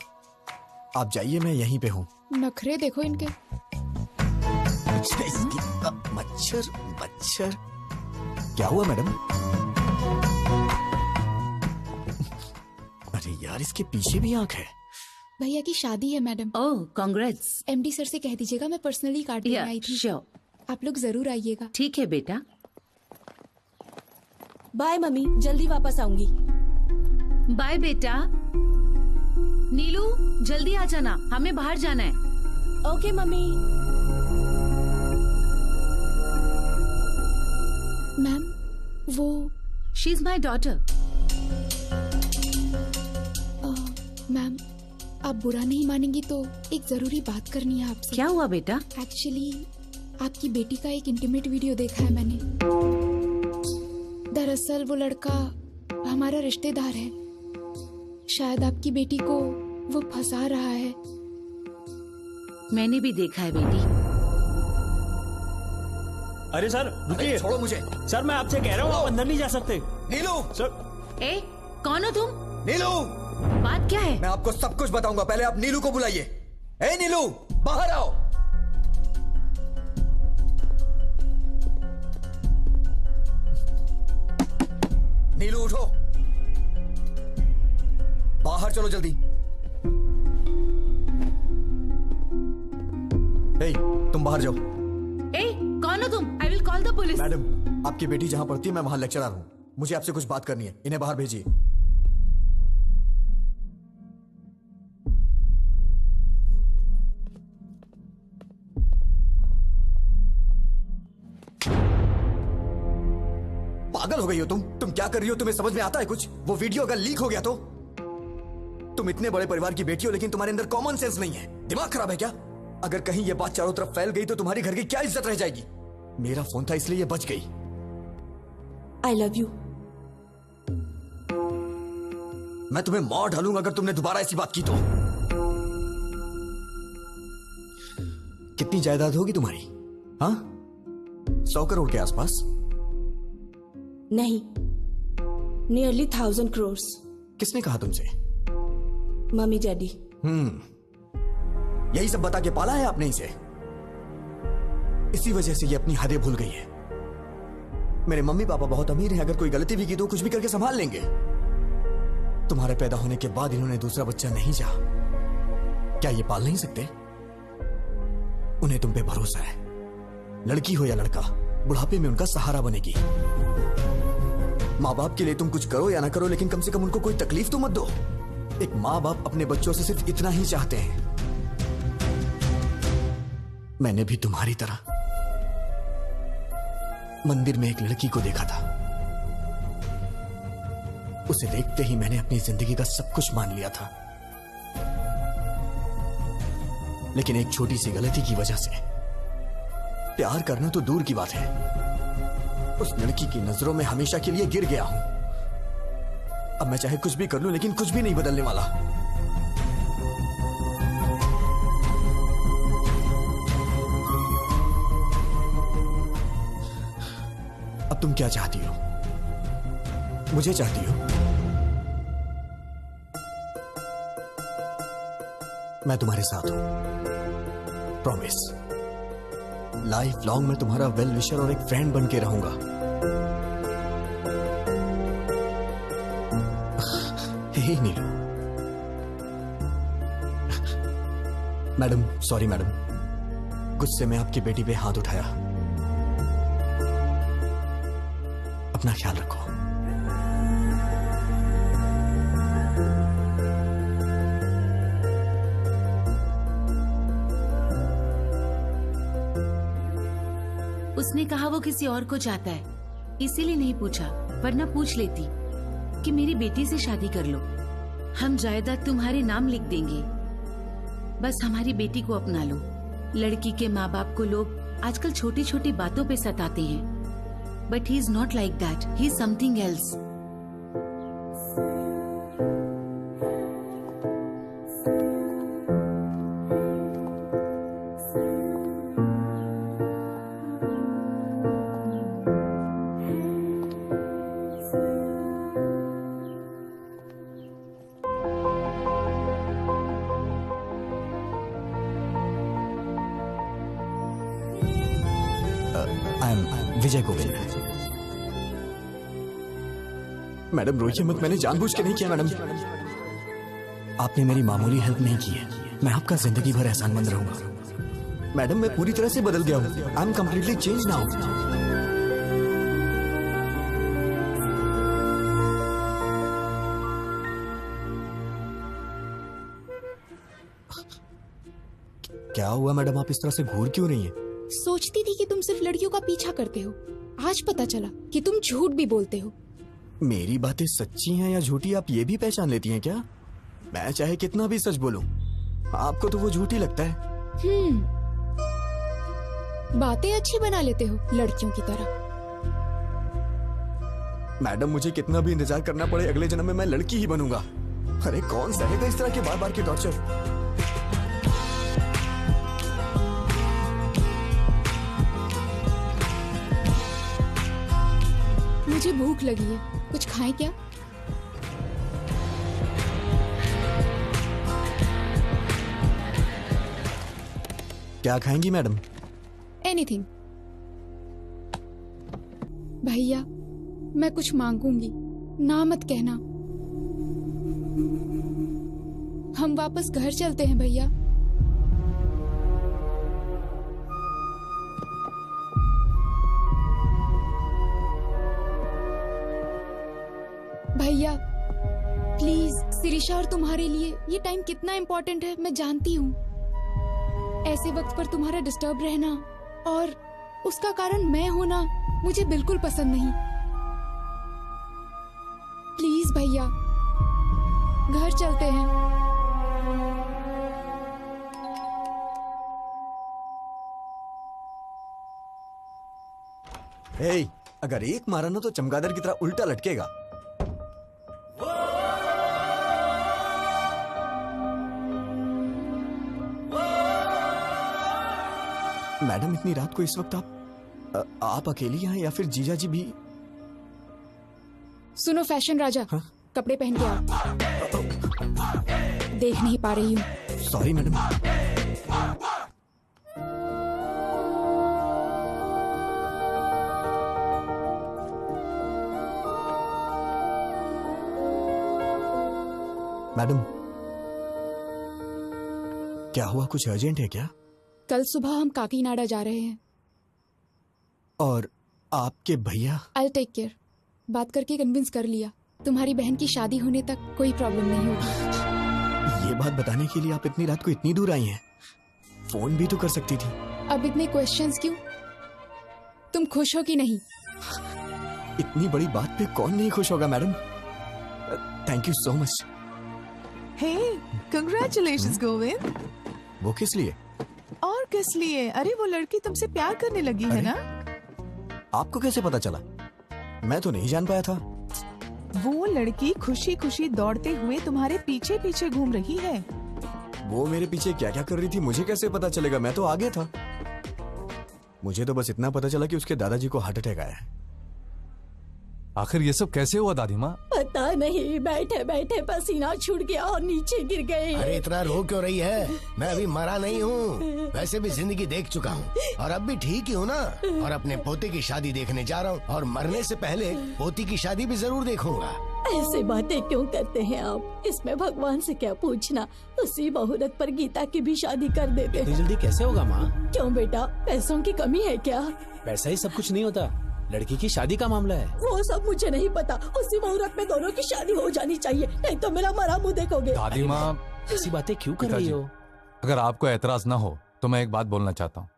आप जाइए, मैं यहीं पे हूँ।
नखरे देखो इनके।
मच्छर मच्छर। क्या हुआ मैडम? अरे यार, इसके पीछे भी आंख है।
भैया की शादी है मैडम।
ओह कांग्रेट्स।
एमडी सर से कह दीजिएगा मैं पर्सनली कार्ड देने आई थी।
श्योर।
आप लोग जरूर आइएगा।
ठीक है बेटा।
बाय मम्मी, जल्दी वापस आऊंगी।
बाय बेटा। नीलू जल्दी आ जाना, हमें बाहर जाना है।
Okay mummy.
मैम वो
she is my daughter.
Ma'am आप बुरा नहीं मानेंगी तो एक जरूरी बात करनी है आपसे।
क्या हुआ बेटा?
एक्चुअली आपकी बेटी का एक इंटीमेट वीडियो देखा है मैंने। दरअसल वो लड़का हमारा रिश्तेदार है। शायद आपकी बेटी को वो फंसा रहा है।
मैंने भी देखा है बेटी।
अरे सर रुकिए,
छोड़ो मुझे।
सर मैं आपसे कह रहा हूँ, आप अंदर नहीं जा सकते।
नीलू!
सर
ए, कौन हो तुम?
नीलू!
बात क्या है?
मैं आपको सब कुछ बताऊंगा, पहले आप नीलू को बुलाइए। ए नीलू, बाहर आओ। नीलू उठो, बाहर चलो जल्दी। ए, तुम बाहर जाओ।
ए, कौन हो तुम? I will call the police.
Madam, आपकी बेटी जहां पढ़ती है मैं वहां लेक्चरर हूं, मुझे आपसे कुछ बात करनी है, इन्हें बाहर भेजिए। पागल हो गई हो तुम क्या कर रही हो? तुम्हें समझ में आता है कुछ? वो वीडियो अगर लीक हो गया तो? तुम इतने बड़े परिवार की बेटी हो लेकिन तुम्हारे अंदर कॉमन सेंस नहीं है। दिमाग खराब है क्या? अगर कहीं ये बात चारों तरफ फैल गई तो तुम्हारी घर की क्या इज्जत रह जाएगी? मेरा फोन था इसलिए ये बच गई।
I love you.
मैं तुम्हें मार डालूंगा अगर तुमने दोबारा ऐसी बात की तो। कितनी जायदाद होगी तुम्हारी? हाँ, 100 करोड़ के आसपास?
नहीं, नियरली 1000 crores।
किसने कहा तुमसे?
Mummy daddy.
यही सब बता के पाला है आपने इसे? इसी वजह से ये अपनी हदें भूल गई है। मेरे मम्मी पापा बहुत अमीर हैं, अगर कोई गलती भी की तो कुछ भी करके संभाल लेंगे। तुम्हारे पैदा होने के बाद इन्होंने दूसरा बच्चा नहीं चाहा। क्या ये पाल नहीं सकते? उन्हें तुम पे भरोसा है। लड़की हो या लड़का, बुढ़ापे में उनका सहारा बनेगी। माँ बाप के लिए तुम कुछ करो या ना करो, लेकिन कम से कम उनको कोई तकलीफ तो मत दो। एक माँ बाप अपने बच्चों से सिर्फ इतना ही चाहते हैं। मैंने भी तुम्हारी तरह मंदिर में एक लड़की को देखा था। उसे देखते ही मैंने अपनी जिंदगी का सब कुछ मान लिया था, लेकिन एक छोटी सी गलती की वजह से प्यार करना तो दूर की बात है, उस लड़की की नजरों में हमेशा के लिए गिर गया हूं। अब मैं चाहे कुछ भी कर लूं, लेकिन कुछ भी नहीं बदलने वाला। अब तुम क्या चाहती हो? मुझे चाहती हो? मैं तुम्हारे साथ हूं, प्रॉमिस। लाइफ लॉन्ग मैं तुम्हारा वेल विशर और एक फ्रेंड बन के रहूंगा। हे नीलू। मैडम, सॉरी मैडम, गुस्से में आपकी बेटी पे हाथ उठाया। अपना ख्याल रखो।
उसने कहा वो किसी और को चाहता है, इसीलिए नहीं पूछा, वरना पूछ लेती कि मेरी बेटी से शादी कर लो, हम जायदाद तुम्हारे नाम लिख देंगे, बस हमारी बेटी को अपना लो। लड़की के माँ बाप को लोग आजकल छोटी छोटी बातों पे सताते हैं, but he is not like that, he is something else.
Vijay Govind. Madam रोइए मत, मैंने जानबूझ के नहीं किया मैडम। आपने मेरी मामूली हेल्प नहीं की है, मैं आपका जिंदगी भर एहसानमंद रहूंगा। मैडम मैं पूरी तरह से बदल गया हूं, I am completely change now. क्या हुआ मैडम, आप इस तरह से घूर क्यों रही हैं?
सोचती थी कि तुम सिर्फ लड़कियों का पीछा करते हो, आज पता चला कि तुम झूठ भी बोलते हो।
मेरी बातें सच्ची हैं या झूठी आप ये भी पहचान लेती हैं क्या? मैं चाहे कितना भी सच बोलूं, आपको तो वो झूठी लगता है।
बातें अच्छी बना लेते हो लड़कियों की तरह।
मैडम मुझे कितना भी इंतजार करना पड़े, अगले जन्म में मैं लड़की ही बनूंगा। अरे कौन सहेगा इस तरह के बार बार के टॉर्चर?
मुझे भूख लगी है, कुछ खाएं क्या?
क्या खाएंगी मैडम?
एनीथिंग। भैया, मैं कुछ मांगूंगी, ना मत कहना। हम वापस घर चलते हैं भैया। भैया प्लीज, सिरिशा और तुम्हारे लिए ये टाइम कितना इम्पोर्टेंट है मैं जानती हूँ। ऐसे वक्त पर तुम्हारा डिस्टर्ब रहना और उसका कारण मैं होना मुझे बिल्कुल पसंद नहीं। प्लीज भैया, घर चलते हैं।
हे, अगर एक मारा ना तो चमगादड़ की तरह उल्टा लटकेगा। मैडम, इतनी रात को इस वक्त आप अकेली हैं या फिर जीजा जी भी?
सुनो फैशन राजा,
हाँ?
कपड़े पहन के आओ। देख नहीं पा रही हूँ।
Sorry madam. मैडम, क्या हुआ? कुछ अर्जेंट है क्या?
कल सुबह हम काकीनाडा जा रहे हैं।
और आपके भैया?
I'll take care। बात करके कन्विंस कर लिया, तुम्हारी बहन की शादी होने तक कोई प्रॉब्लम नहीं होगी।
ये बात बताने के लिए आप इतनी रात को इतनी दूर आई हैं? फोन भी तो कर सकती थी।
अब इतने क्वेश्चंस क्यों? तुम खुश हो कि नहीं?
इतनी बड़ी बात पे कौन नहीं खुश होगा madam? Thank you so much.
Hey, congratulations Govind.
वो किस लिए?
और किस लिए? अरे वो लड़की तुमसे प्यार करने लगी है ना?
आपको कैसे पता चला? मैं तो नहीं जान पाया था।
वो लड़की खुशी खुशी दौड़ते हुए तुम्हारे पीछे पीछे घूम रही है।
वो मेरे पीछे क्या क्या कर रही थी मुझे कैसे पता चलेगा? मैं तो आगे था। मुझे तो बस इतना पता चला कि उसके दादाजी को हार्ट अटैक आया है।
आखिर ये सब कैसे हुआ दादी माँ?
पता नहीं, बैठे बैठे पसीना छूट गया और नीचे गिर गए।
अरे इतना रो क्यों रही है? मैं अभी मरा नहीं हूँ, वैसे भी जिंदगी देख चुका हूँ और अब भी ठीक ही हूँ ना। और अपने पोते की शादी देखने जा रहा हूँ और मरने से पहले पोती की शादी भी जरूर देखूंगा।
ऐसे बातें क्यों करते हैं आप? इसमें भगवान से क्या पूछना? उसी मुहूर्त पर गीता की भी शादी कर देते हैं।
जल्दी कैसे होगा माँ?
क्यों बेटा, पैसों की कमी है क्या?
पैसा ही सब कुछ नहीं होता, लड़की की शादी का मामला है।
वो सब मुझे नहीं पता। उसी मुहूर्त में दोनों की शादी हो जानी चाहिए, नहीं तो मेरा मरा मुंह देखोगे।
दादी माँ,
ऐसी बातें क्यों कर रही हो?
अगर आपको एतराज ना हो तो मैं एक बात बोलना चाहता हूँ।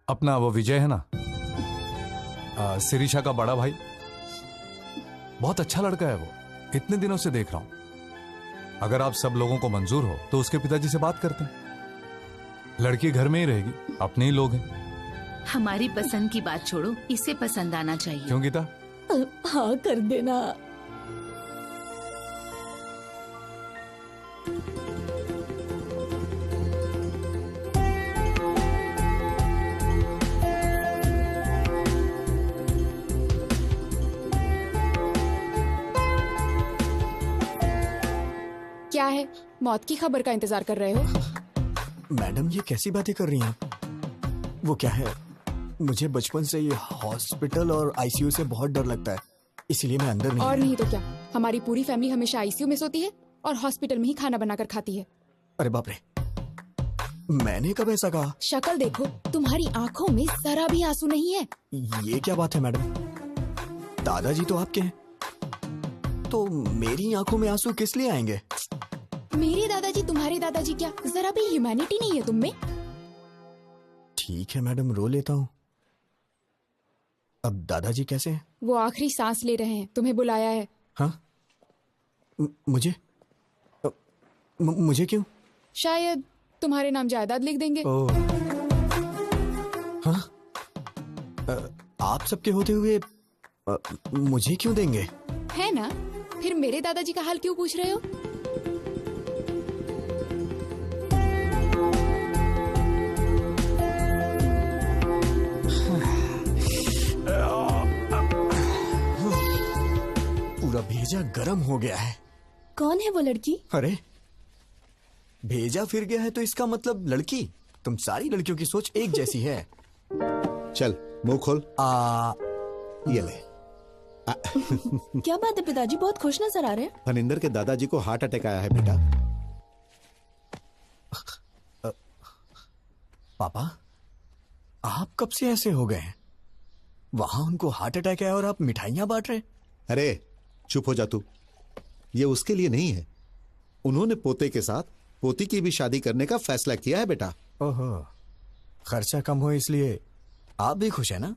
अपना वो विजय है ना, सिरिशा का बड़ा भाई, बहुत अच्छा लड़का है वो। इतने दिनों से देख रहा हूँ। अगर आप सब लोगों को मंजूर हो तो उसके पिताजी से बात करते हैं। लड़की घर में ही रहेगी, अपने ही लोग हैं।
हमारी पसंद की बात छोड़ो, इसे पसंद आना चाहिए।
क्यों गीता?
हाँ कर देना।
क्या है, मौत की खबर का इंतजार कर रहे हो?
मैडम, ये कैसी बातें कर रही हैं आप? वो क्या है, मुझे बचपन से ये हॉस्पिटल और आईसीयू से बहुत डर लगता है, इसलिए मैं अंदर नहीं।
और नहीं तो क्या, हमारी पूरी फैमिली हमेशा आईसीयू में सोती है और हॉस्पिटल में ही खाना बनाकर खाती है।
अरे बाप रे, मैंने कब ऐसा कहा?
शक्ल देखो, तुम्हारी आंखों में जरा भी आंसू नहीं है।
ये क्या बात है मैडम? दादाजी तो आपके हैं, तो मेरी आंखों में आंसू किस लिए आएंगे?
मेरे दादाजी तुम्हारे दादाजी क्या, जरा भी ह्यूमैनिटी नहीं है तुम में?
ठीक है मैडम, रो लेता हूँ। अब दादाजी कैसे हैं?
वो आखिरी सांस ले रहे हैं, तुम्हें बुलाया है।
हाँ? मुझे मुझे क्यों?
शायद तुम्हारे नाम जायदाद लिख देंगे।
हाँ? आप सबके होते हुए मुझे क्यों देंगे?
है ना, फिर मेरे दादाजी का हाल क्यों पूछ रहे हो?
पूरा भेजा गर्म हो गया है।
कौन है वो लड़की?
अरे भेजा फिर गया है तो इसका मतलब लड़की। तुम सारी लड़कियों की सोच एक जैसी है।
चल मुंह खोल। ये ले।
क्या बात है पिताजी, बहुत खुश नजर आ रहे हैं।
फनिंदर के दादाजी को हार्ट अटैक आया है बेटा।
पापा आप कब से ऐसे हो गए हैं? वहां उनको हार्ट अटैक है और आप मिठाइयां बांट रहे हैं।
अरे चुप हो जा तू। ये उसके लिए नहीं है, उन्होंने पोते के साथ पोती की भी शादी करने का फैसला किया है बेटा।
ओहो, खर्चा कम हो इसलिए आप भी खुश है ना?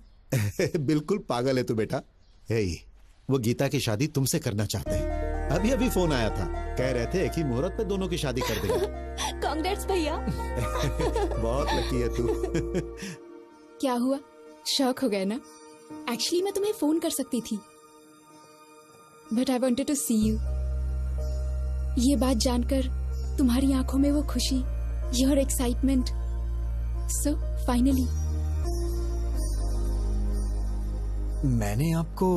बिल्कुल पागल है तू बेटा। वो गीता की शादी तुमसे करना चाहते हैं। अभी अभी फोन आया था, कह रहे थे एक ही मुहूर्त पे दोनों की शादी कर देंगे।
कांग्रेट्स भैया।
बहुत लकी है तू।
क्या हुआ, शॉक हो गए ना? एक्चुअली मैं तुम्हें फोन कर सकती थी, but I wanted to see you. ये बात जानकर तुम्हारी आंखों में वो खुशी, योर एक्साइटमेंट, सो फाइनली।
मैंने आपको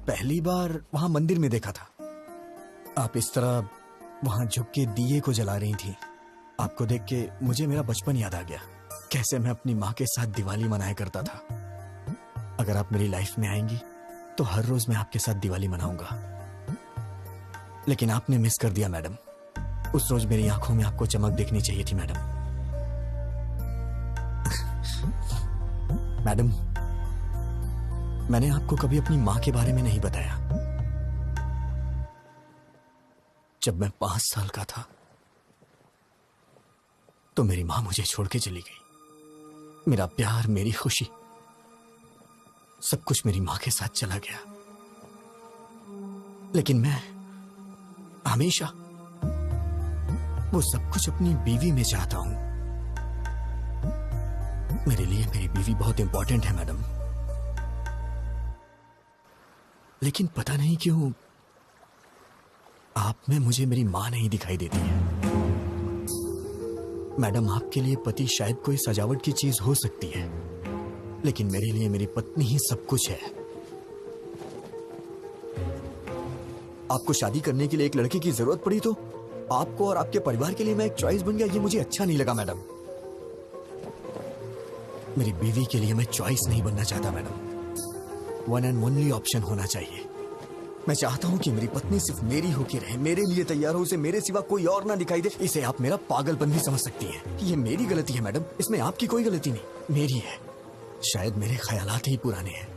पहली बार वहां मंदिर में देखा था। आप इस तरह वहां झुक के दिए को जला रही थी। आपको देख के मुझे मेरा बचपन याद आ गया, कैसे मैं अपनी माँ के साथ दिवाली मनाया करता था। अगर आप मेरी लाइफ में आएंगी तो हर रोज मैं आपके साथ दिवाली मनाऊंगा। लेकिन आपने मिस कर दिया मैडम। उस रोज मेरी आंखों में आपको चमक देखनी चाहिए थी मैडम। मैडम, मैंने आपको कभी अपनी मां के बारे में नहीं बताया। जब मैं 5 साल का था तो मेरी मां मुझे छोड़ के चली गई। मेरा प्यार, मेरी खुशी, सब कुछ मेरी मां के साथ चला गया। लेकिन मैं हमेशा वो सब कुछ अपनी बीवी में चाहता हूं। मेरे लिए मेरी बीवी बहुत इंपॉर्टेंट है मैडम। लेकिन पता नहीं क्यों आप में मुझे मेरी मां नहीं दिखाई देती है। मैडम, आपके लिए पति शायद कोई सजावट की चीज हो सकती है, लेकिन मेरे लिए मेरी पत्नी ही सब कुछ है। आपको शादी करने के लिए एक लड़के की जरूरत पड़ी तो आपको और आपके परिवार के लिए मैं एक चॉइस बन गया। ये मुझे अच्छा नहीं लगा मैडम। मेरी बीवी के लिए मैं चॉइस नहीं बनना चाहता madam. One and only option होना चाहिए। मैं चाहता हूं कि मेरी पत्नी सिर्फ मेरी होके रहे, मेरे लिए तैयार हो, उसे मेरे सिवा कोई और ना दिखाई दे। इसे आप मेरा पागलपन भी समझ सकती हैं। ये मेरी गलती है मैडम, इसमें आपकी कोई गलती नहीं, मेरी है। शायद मेरे ख्यालात ही पुराने हैं।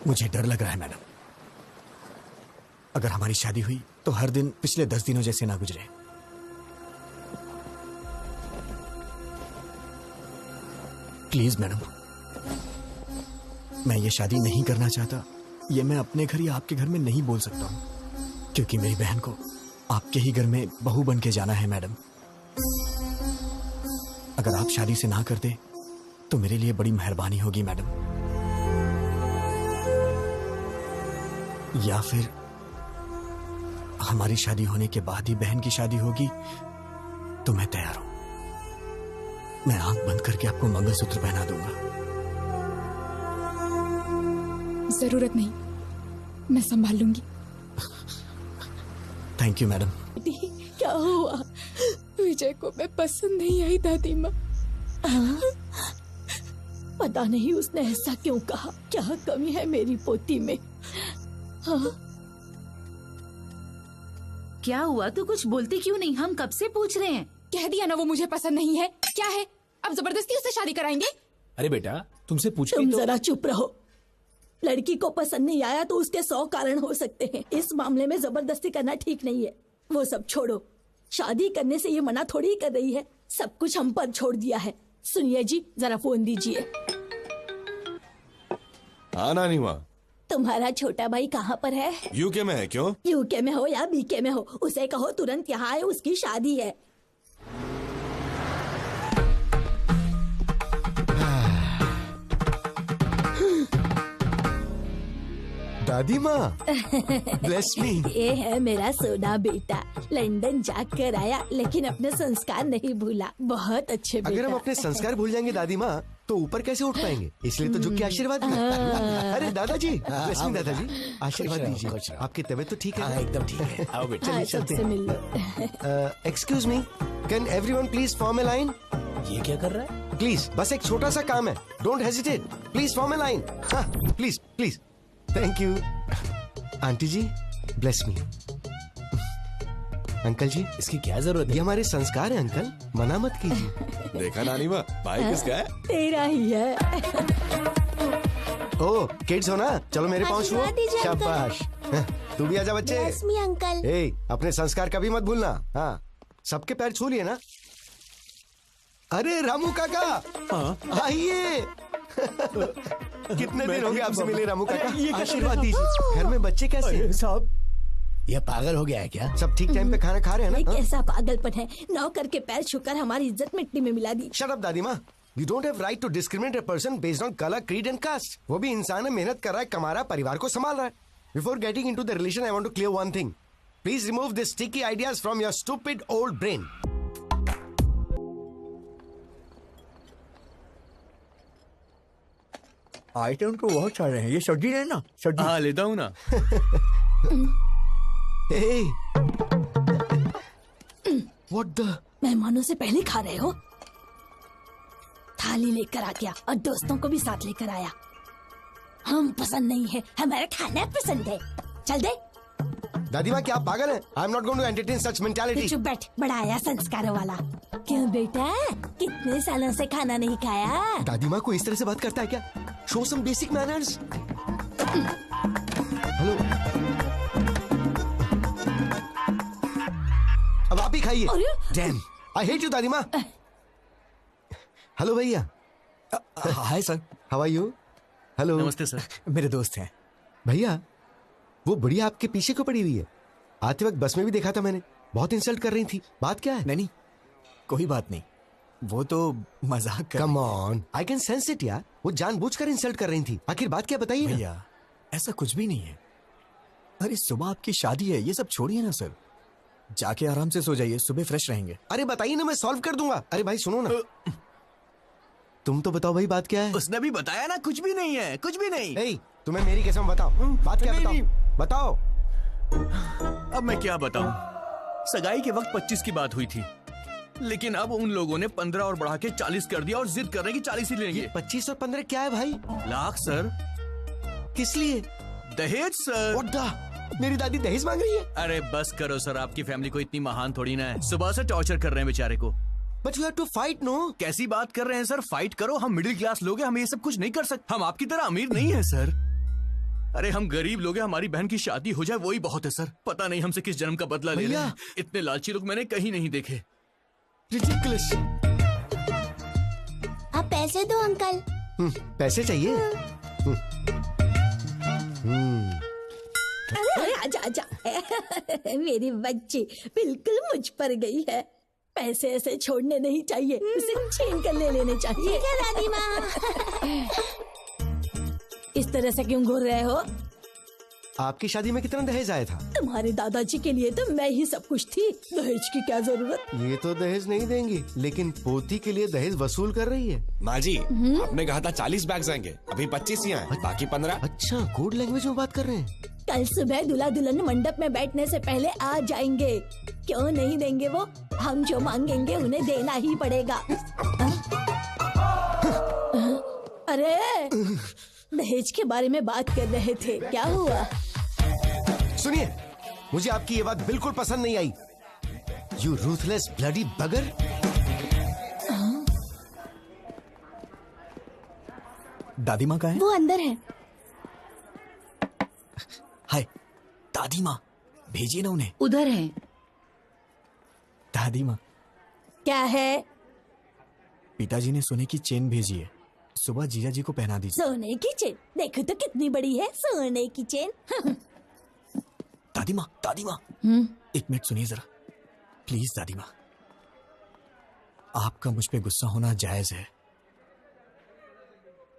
मुझे डर लग रहा है मैडम, अगर हमारी शादी हुई तो हर दिन पिछले 10 दिनों जैसे ना गुजरे। प्लीज मैडम, मैं ये शादी नहीं करना चाहता। ये मैं अपने घर या आपके घर में नहीं बोल सकता हूं, क्योंकि मेरी बहन को आपके ही घर में बहू बन के जाना है मैडम। अगर आप शादी से ना कर दे तो मेरे लिए बड़ी मेहरबानी होगी मैडम। या फिर हमारी शादी होने के बाद ही बहन की शादी होगी तो मैं तैयार हूं। मैं आंख बंद करके आपको मंगलसूत्र पहना दूंगा।
जरूरत नहीं, मैं संभाल लूंगी।
Thank you madam.
क्या हुआ?
विजय को मैं पसंद नहीं आई दादी माँ।
पता नहीं उसने ऐसा क्यों कहा। क्या कमी है मेरी पोती में? हाँ?
क्या हुआ? तू कुछ बोलती क्यों नहीं? हम कब से पूछ रहे हैं।
कह दिया ना वो मुझे पसंद नहीं है। क्या है, अब जबरदस्ती उससे शादी कराएंगे?
अरे बेटा, तुमसे पूछ
तुम जरा चुप रहो। लड़की को पसंद नहीं आया तो उसके 100 कारण हो सकते हैं। इस मामले में जबरदस्ती करना ठीक नहीं है। वो सब छोड़ो, शादी करने से ये मना थोड़ी कर रही है। सब कुछ हम पर छोड़ दिया है। सुनिए जी, जरा फोन दीजिए।
हाँ नानी माँ।
तुम्हारा छोटा भाई कहाँ पर है?
यूके में है। क्यों?
यूके में हो या बीके में हो, उसे कहो तुरंत यहाँ आए, उसकी शादी है।
दादी माँ, ब्लेस मी।
ये है मेरा सोना बेटा, लंदन जाकर आया लेकिन अपने संस्कार नहीं भूला। बहुत अच्छे बेटा।
अगर हम अपने संस्कार भूल जाएंगे दादी माँ तो ऊपर कैसे उठ पाएंगे, इसलिए तो झुक के आशीर्वाद दिया। अरे दादाजी, ब्लेस मी दादाजी, आशीर्वाद दीजिए। आपकी तबीयत तो ठीक है? एकदम ठीक है। आओ बेटा,
हाँ, सबसे मिल लो।
Excuse me, can everyone please form a line?
ये क्या कर रहा है?
प्लीज, बस एक छोटा सा काम है, don't hesitate, please form a line. हाँ, please please, thank you. Aunty ji, bless me. Uncle ji,
इसकी क्या जरूरत है?
ये हमारे संस्कार है अंकल, मना मत कीजिए।
देखा नानी माँ, भाई किसका है?
तेरा ही है।
ओ किड्स हो ना, चलो मेरे पाँव छुओ।
आशीर्वाद दीजिए अंकल।
शाबाश। तू भी आजा बच्चे।
Bless me, uncle.
ए, अपने संस्कार कभी मत भूलना। हाँ, सबके पैर छू लिए ना। अरे रामू काका, आइए। कितने दिन हो गए आपसे मिले रामू काका, आशीर्वाद दीजिए। घर में बच्चे कैसे हैं?
साहब, ये पागल हो गया है क्या?
सब ठीक टाइम पे खाना खा रहे हैं
ये
ना?
कैसा पागलपन है, नौकर के पैर छूकर हमारी इज्जत मिट्टी में मिला दी।
शट अप दादी माँ, you don't have right to discriminate a person based on colour, creed and caste. वो भी इंसान है, मेहनत कर रहा है, कमा रहा है, परिवार को संभाल रहा है। Before getting into the relation, I want to clear one thing. Please remove this sticky ideas from your stupid old brain.
Item तो बहुत सारे हैं, ये सब्जी है ना? सब्जी।
हाँ, लेता हूँ ना।
Hey! What the?
मेहमानों से पहले खा रहे हो? थाली लेकर आ गया और दोस्तों को भी साथ लेकर आया। हम पसंद नहीं है, हमारा खाना पसंद है। चल दे।
दादी माँ, क्या आप पागल हैं? I am not going to entertain such mentality.
चुप बैठ, बड़ा आया संस्कारों वाला। क्यों बेटा, कितने सालों से खाना नहीं खाया?
दादी माँ को इस तरह से बात करता है क्या? Show some basic manners. Hello, अब आप ही खाइए। Damn, I hate you दादी माँ। हेलो भैया।
Hi sir.
How are you? Hello.
नमस्ते सर।
मेरे दोस्त हैं।
भैया, वो बढ़िया आपके पीछे को पड़ी हुई है। आते वक्त बस में भी देखा था मैंने, बहुत इंसल्ट कर रही थी। बात क्या है?
नहीं, कोई बात नहीं, वो तो मजाक कर।
Come on, I can sense it यार। वो जानबूझकर इंसल्ट कर रही थी। आखिर बात क्या, बताइए ना।
भैया, ऐसा कुछ भी नहीं है। अरे सुबह आपकी शादी है, ये सब छोड़िए ना सर। जाके आराम से सो जाइए, सुबह फ्रेश रहेंगे।
अरे बताइए ना, मैं सॉल्व कर दूंगा। अरे भाई सुनो ना, तुम तो बताओ भाई, बात क्या है?
उसने भी बताया ना, कुछ भी नहीं है, कुछ भी नहीं।
ए, तुम्हें मेरी कसम बताओ, बात क्या? बताओ बताओ।
अब मैं क्या बताऊं? सगाई के वक्त 25 की बात हुई थी, लेकिन अब उन लोगों ने 15 और बढ़ा के 40 कर दिया और जिद कर रहे हैं कि 40 ही लेंगे।
25 और 15 क्या है भाई?
लाख सर।
किस लिए?
दहेज सर।
What the? मेरी दादी दहेज मांग रही है?
अरे बस करो सर, आपकी फैमिली को इतनी महान थोड़ी ना है। सुबह से टॉर्चर कर रहे हैं बेचारे को।
But you have to fight, no?
कैसी बात कर रहे हैं सर? फाइट करो, हम मिडिल क्लास लोग हैं, हम ये सब कुछ नहीं कर सकते। हम आपकी तरह अमीर नहीं है सर। अरे हम गरीब लोग हैं, हमारी बहन की शादी हो जाए वही बहुत है सर। पता नहीं हमसे किस जन्म का बदला ले रहे हैं। इतने लालची लोग मैंने कहीं नहीं देखे।
Ridiculous.
आप पैसे दो अंकल।
पैसे चाहिए?
अरे आजा आजा। मेरी बच्ची बिल्कुल मुझ पर गई है। पैसे ऐसे छोड़ने नहीं चाहिए, उसे छीन कर ले लेने चाहिए। ठीक है दादी माँ। इस तरह से क्यों घूर रहे हो?
आपकी शादी में कितना दहेज आया था?
तुम्हारे दादाजी के लिए तो मैं ही सब कुछ थी, दहेज की क्या जरूरत?
ये तो दहेज नहीं देंगी, लेकिन पोती के लिए दहेज वसूल कर रही है।
माँ जी, आपने कहा था 40 बैग्स आएंगे, अभी 25 ही आए, बाकी 15।
अच्छा, कोड लैंग्वेज में बात कर रहे हैं।
कल सुबह दूल्हा दुल्हन मंडप में बैठने से पहले आ जाएंगे। क्यों नहीं देंगे वो? हम जो मांगेंगे उन्हें देना ही पड़ेगा। अरे दहेज के बारे में बात कर रहे थे, क्या हुआ?
सुनिए, मुझे आपकी ये बात बिल्कुल पसंद नहीं आई। यू रूथलेस ब्लडी बगर।
दादी माँ कहाँ है?
वो अंदर है।
हाय दादी माँ, भेजिए ना उन्हें।
उधर है।
दादी माँ,
क्या है?
पिताजी ने सोने की चेन भेजी है, सुबह जीजा जी को पहना दीजिए।
सोने की चेन? देखो तो कितनी बड़ी है सोने की चेन।
दादी माँ, एक मिनट सुनिए जरा, प्लीज दादी माँ। आपका मुझ पे गुस्सा होना जायज है।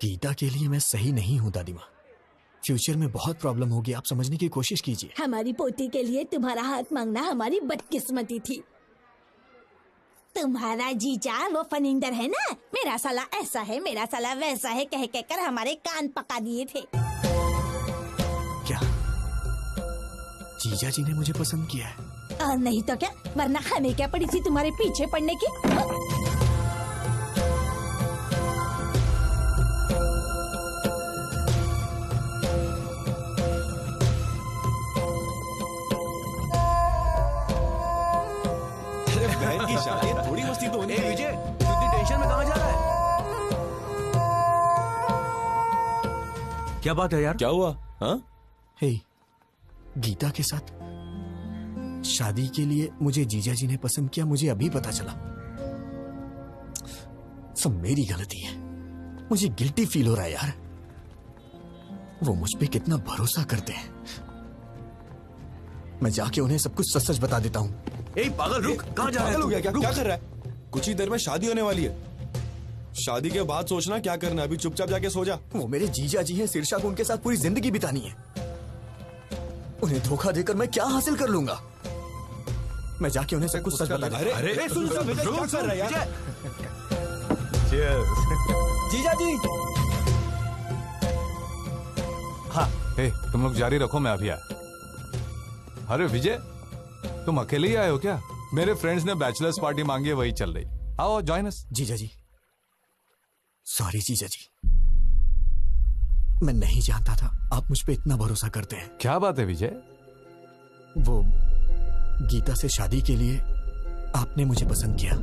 गीता के लिए मैं सही नहीं हूँ दादी माँ, फ्यूचर में बहुत प्रॉब्लम होगी, आप समझने की कोशिश कीजिए।
हमारी पोती के लिए तुम्हारा हाथ मांगना हमारी बदकिस्मती थी। तुम्हारा जीजा वो फनिंदर है ना, मेरा साला ऐसा है, मेरा साला वैसा है कह कहकर हमारे कान पका दिए थे।
क्या जीजा जी ने मुझे पसंद किया है?
और नहीं तो क्या, वरना हमें क्या पड़ी थी तुम्हारे पीछे पड़ने की।
बहन की शादी है, थोड़ी मस्ती तो होनी।
विजय, इतनी टेंशन में कहाँ जा रहा है? क्या बात है यार?
क्या हुआ? हाँ?
हे, गीता के साथ शादी के लिए मुझे जीजा जी ने पसंद किया, मुझे अभी पता चला। सब मेरी गलती है, मुझे गिल्टी फील हो रहा है यार। वो मुझ पे कितना भरोसा करते हैं। मैं जाके उन्हें सब कुछ सच सच बता देता हूँ।
ए पागल, रुक, कहाँ जा रहा है?
पागल हो गया क्या? क्या कर रहा है? कुछ ही देर में शादी होने वाली है। शादी के बाद सोचना क्या करना है, अभी चुपचाप जाके सो जा।
वो मेरे जीजा जी हैं, शीर्षा को उनके साथ पूरी जिंदगी बितानी है। उन्हें धोखा देकर मैं क्या हासिल कर लूंगा? मैं जाके उन्हें सब कुछ सच बता दूंगा।
अरे सुन सुन, क्या कर रहा है यार?
जीजा जी।
हाँ, तुम लोग जारी रखो, मैं अभी आया। अरे विजय, तुम अकेले ही आए हो क्या? मेरे फ्रेंड्स ने बैचलर्स पार्टी मांगी है, वही चल रही। आओ जॉइन अस।
जीजा जी, सॉरी जीजा जी, मैं नहीं जानता था आप मुझ पे इतना भरोसा करते हैं।
क्या बात है विजय?
वो गीता से शादी के लिए आपने मुझे पसंद किया,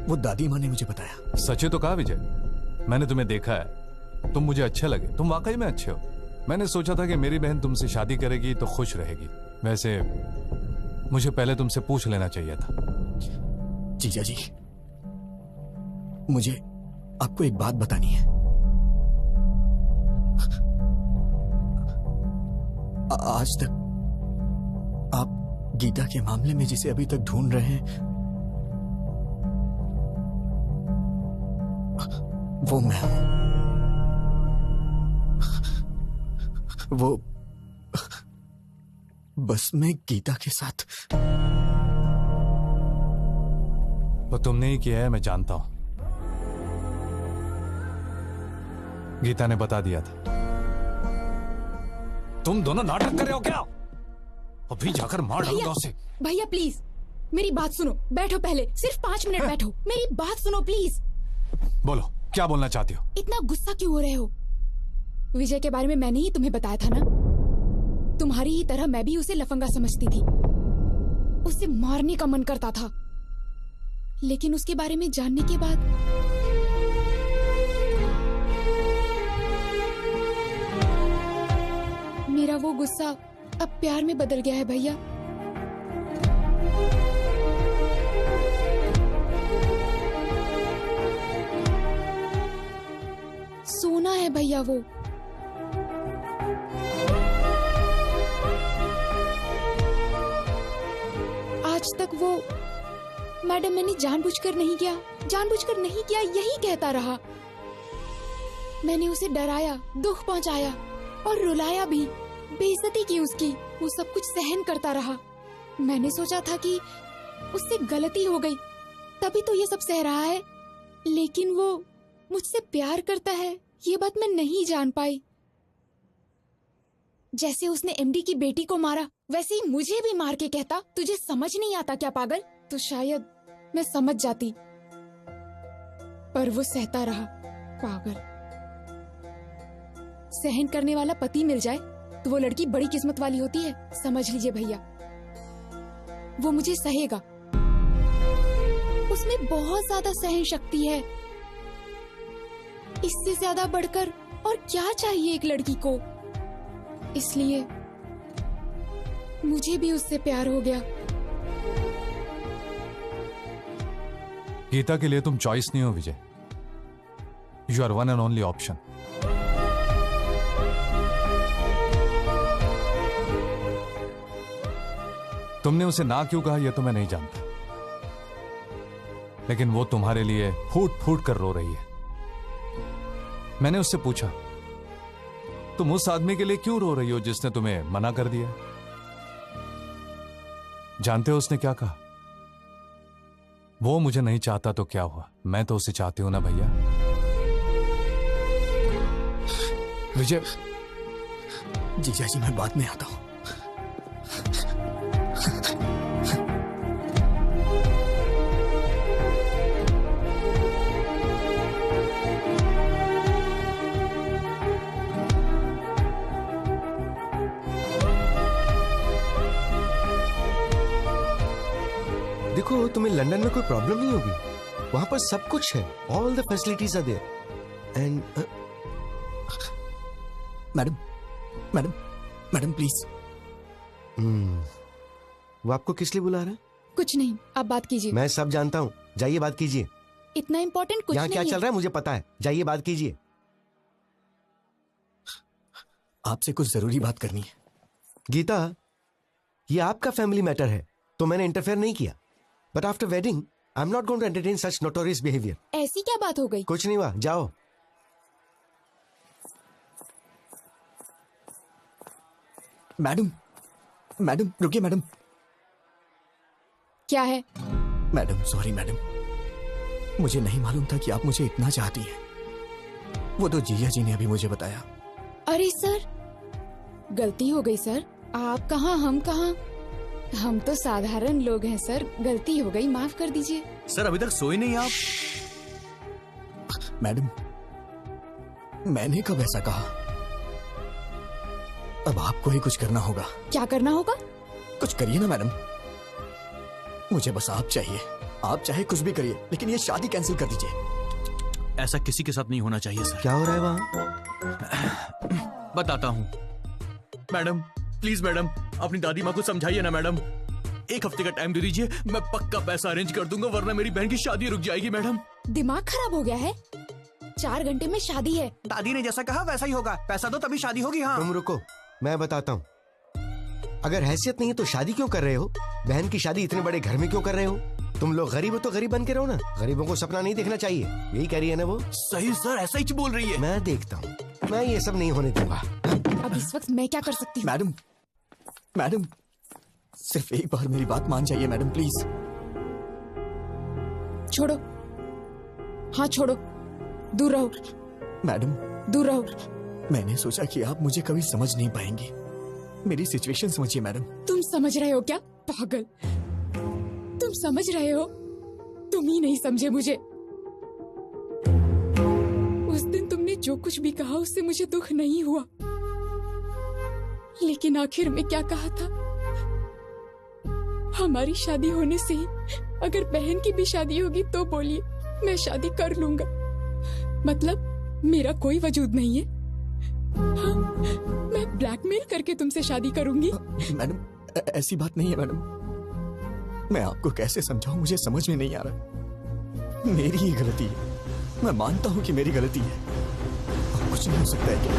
वो दादी माँ ने मुझे बताया।
सच तो कहा विजय, मैंने तुम्हें देखा है, तुम मुझे अच्छे लगे, तुम वाकई में अच्छे हो। मैंने सोचा था कि मेरी बहन तुमसे शादी करेगी तो खुश रहेगी। वैसे मुझे पहले तुमसे पूछ लेना चाहिए था।
जीजा जी, मुझे आपको एक बात बतानी है। आज तक आप गीता के मामले में जिसे अभी तक ढूंढ रहे हैं, वो मैं हूं। वो बस मैं गीता के साथ।
वो तुमने ही किया है, मैं जानता हूं। गीता ने बता दिया था। तुम दोनों नाटक कर रहे हो क्या? अभी जाकर मार डालूंगा उसे।
भैया प्लीज मेरी बात सुनो, बैठो पहले, सिर्फ 5 मिनट बैठो, मेरी बात सुनो प्लीज।
बोलो, क्या बोलना चाहती हो?
इतना गुस्सा क्यों हो रहे हो? विजय के बारे में मैंने ही तुम्हें बताया था ना, तुम्हारी ही तरह मैं भी उसे लफंगा समझती थी। उसे मारने का मन करता था, लेकिन उसके बारे में जानने के बाद मेरा वो गुस्सा अब प्यार में बदल गया है भैया। सोना है भैया वो। आज तक वो मैडम मैंने जानबूझकर नहीं किया, जानबूझकर नहीं किया यही कहता रहा। मैंने उसे डराया, दुख पहुंचाया और रुलाया भी, बेइज्जती की उसकी। वो सब कुछ सहन करता रहा। मैंने सोचा था कि उससे गलती हो गई, तभी तो ये सब सह रहा है, लेकिन वो मुझसे प्यार करता है ये बात मैं नहीं जान पाई। जैसे उसने एमडी की बेटी को मारा, वैसे ही मुझे भी मार के कहता तुझे समझ नहीं आता क्या पागल? तो शायद मैं समझ जाती, पर वो सहता रहा। पागल। सहन करने वाला पति मिल जाए तो वो लड़की बड़ी किस्मत वाली होती है, समझ लीजिए भैया। वो मुझे सहेगा, उसमें बहुत ज्यादा सहन शक्ति है। इससे ज्यादा बढ़कर और क्या चाहिए एक लड़की को? इसलिए मुझे भी उससे प्यार हो गया।
गीता के लिए तुम चॉइस नहीं हो Vijay, you are one and only option. तुमने उसे ना क्यों कहा यह तो मैं नहीं जानता, लेकिन वो तुम्हारे लिए फूट फूट कर रो रही है। मैंने उससे पूछा तुम उस आदमी के लिए क्यों रो रही हो जिसने तुम्हें मना कर दिया? जानते हो उसने क्या कहा? वो मुझे नहीं चाहता तो क्या हुआ, मैं तो उसे चाहती हूं ना भैया। विजय,
जीजा जी मैं बाद में आता हूं।
देखो, तुम्हें लंदन में कोई प्रॉब्लम नहीं होगी। वहां पर सब कुछ है, all the facilities are there and
madam madam madam please.
वो आपको किस लिए बुला रहा है?
कुछ नहीं, आप बात कीजिए।
मैं सब जानता हूँ, जाइए बात कीजिए।
इतना इम्पोर्टेंट कुछ
यहाँ
नहीं
क्या
है।
चल रहा है मुझे पता है, जाइए बात कीजिए।
आपसे कुछ जरूरी बात करनी है।
गीता, ये आपका फैमिली मैटर है तो मैंने इंटरफेयर नहीं किया, but after wedding I am not going to entertain such notorious behaviour.
ऐसी क्या बात हो गई?
कुछ नहीं हुआ, जाओ।
मैडम मैडम रुकिए मैडम।
क्या है?
मैडम सॉरी मैडम, मुझे नहीं मालूम था कि आप मुझे इतना चाहती हैं। वो तो जीजा जी ने अभी मुझे बताया।
अरे सर, गलती हो गई सर। आप कहाँ, हम कहाँ? हम तो साधारण लोग हैं सर, गलती हो गई, माफ कर दीजिए।
सर अभी तक सोए नहीं आप?
मैडम मैंने कब ऐसा कहा? अब आपको ही कुछ करना होगा।
क्या करना होगा?
कुछ करिए ना मैडम, मुझे बस आप चाहिए। आप चाहे कुछ भी करिए, लेकिन ये शादी कैंसिल कर दीजिए।
ऐसा किसी के साथ नहीं होना चाहिए सर।
क्या हो रहा है वहाँ?
बताता हूँ। मैडम प्लीज मैडम, अपनी दादी माँ को समझाइए ना मैडम। एक हफ्ते का टाइम दे दीजिए, मैं पक्का पैसा अरेंज कर दूंगा, वरना मेरी बहन की शादी रुक जाएगी मैडम।
दिमाग खराब हो गया है? 4 घंटे में शादी है।
दादी ने जैसा कहा वैसा ही होगा, पैसा दो तभी शादी होगी। हाँ
तुम रुको, मैं बताता हूँ। अगर हैसियत नहीं है तो शादी क्यों कर रहे हो? बहन की शादी इतने बड़े घर में क्यों कर रहे हो? तुम लोग गरीब हो तो गरीब बन के रहो ना, गरीबों को सपना नहीं देखना चाहिए, यही कह रही है ना वो?
सही सर, ऐसा ही बोल रही है।
मैं देखता हूँ, मैं ये सब नहीं होने दूंगा।
अब इस वक्त मैं क्या कर सकती हूँ?
मैडम मैडम सिर्फ एक बार मेरी बात मान जाइए मैडम प्लीज।
छोड़ो, हाँ छोड़ो, दूर रहो
मैडम,
दूर रहो।
मैंने सोचा कि आप मुझे कभी समझ नहीं पाएंगी। मेरी सिचुएशन समझिए मैडम।
तुम समझ रहे हो क्या पागल? तुम समझ रहे हो? तुम ही नहीं समझे मुझे। उस दिन तुमने जो कुछ भी कहा उससे मुझे दुख नहीं हुआ, लेकिन आखिर में क्या कहा था? हमारी शादी होने से ही अगर बहन की भी शादी होगी तो बोलिए, मैं शादी कर लूंगा। मतलब मेरा कोई वजूद नहीं है? हाँ, मैं ब्लैकमेल करके तुमसे शादी करूंगी?
मैडम ऐसी बात नहीं है मैडम। मैं आपको कैसे समझाऊं, मुझे समझ में नहीं आ रहा। मेरी ही गलती है, मैं मानता हूं कि मेरी गलती है। अब कुछ नहीं हो सकता है क्या?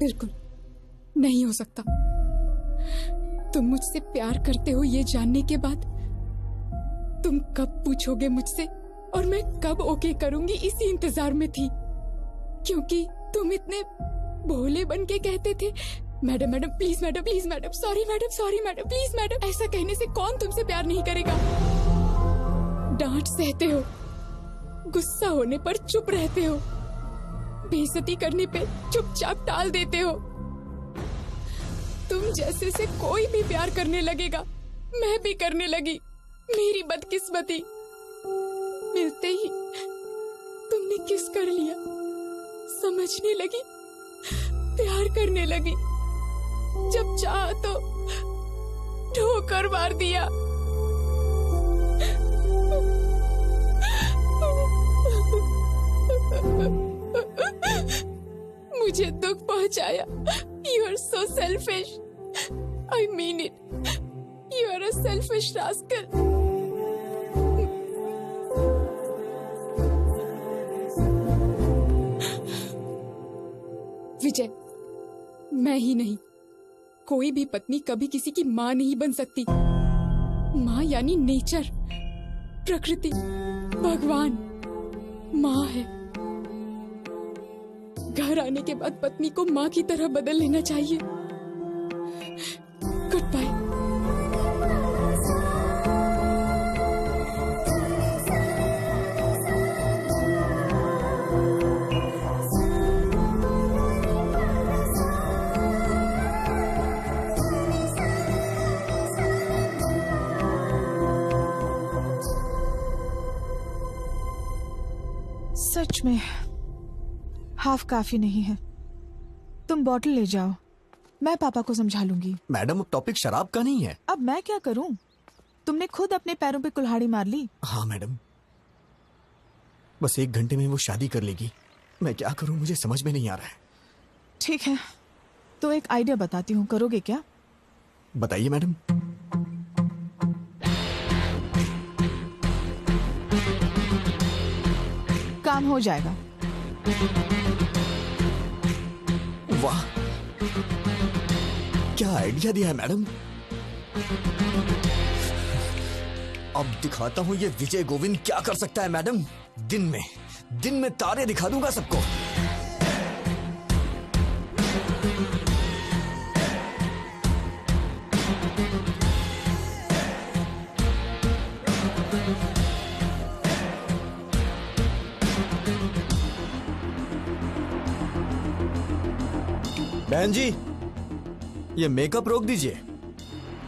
बिल्कुल नहीं हो सकता। तुम मुझसे प्यार करते हो ये जानने के बाद तुम कब पूछोगे मुझसे और मैं कब ओके करूंगी, इसी इंतजार में थी। क्योंकि तुम इतने भोले बन के कहते थे, madam madam please madam, please madam, sorry madam please madam. ऐसा कहने से कौन तुमसे प्यार नहीं करेगा? डांट सहते हो, गुस्सा होने पर चुप रहते हो, बेइज्जती करने पे चुपचाप टाल देते हो। तुम जैसे से कोई भी प्यार करने लगेगा, मैं भी करने लगी। मेरी बदकिस्मती, मिलते ही तुमने किस कर लिया, समझने लगी, प्यार करने लगी। जब चाहा तो ठोकर मार दिया। मुझे दुख पहुंचाया। You are so selfish. I mean it. You are a selfish rascal. विजय, मैं ही नहीं, कोई भी पत्नी कभी किसी की माँ नहीं बन सकती। माँ यानी नेचर, प्रकृति, भगवान माँ है। घर आने के बाद पत्नी को माँ की तरह बदल लेना चाहिए। Good bye.
सच में हाफ काफी नहीं है। तुम बॉटल ले जाओ, मैं पापा को समझा लूंगी।
मैडम, अब टॉपिक शराब का नहीं है।
अब मैं क्या करूं? तुमने खुद अपने पैरों पे कुल्हाड़ी मार ली।
हाँ मैडम, बस 1 घंटे में वो शादी कर लेगी। मैं क्या करूं, मुझे समझ में नहीं आ रहा है।
ठीक है, तो एक आइडिया बताती हूँ, करोगे क्या?
बताइए मैडम।
काम हो जाएगा।
वाह, क्या आइडिया दिया है मैडम। अब दिखाता हूँ ये विजय गोविंद क्या कर सकता है मैडम। दिन में तारे दिखा दूंगा सबको। बहन जी, ये मेकअप रोक दीजिए,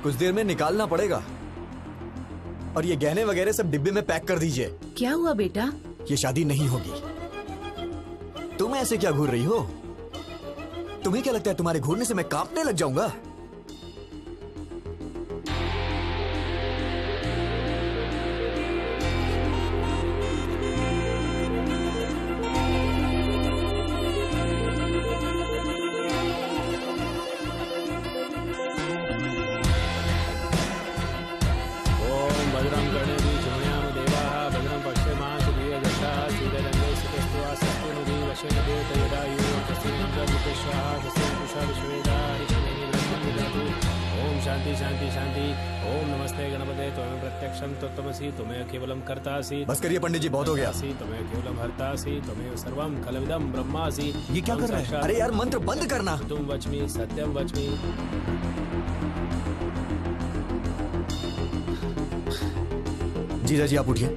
कुछ देर में निकालना पड़ेगा। और ये गहने वगैरह सब डिब्बे में पैक कर दीजिए।
क्या हुआ बेटा?
ये शादी नहीं होगी। तुम ऐसे क्या घूर रही हो? तुम्हें क्या लगता है तुम्हारे घूरने से मैं कांपने लग जाऊंगा?
तुम्हें केवलम कर्तासि।
बस करिए पंडित जी, बहुत हो गया।
तुम्हें केवलम हर्तासि, तुम्हें सर्वम खलविदम ब्रह्मासि।
ये क्या कर रहा है? अरे यार, मंत्र बंद करना।
तुम वच्मि सत्यम वच्मि।
जीजा जी, आप उठिए।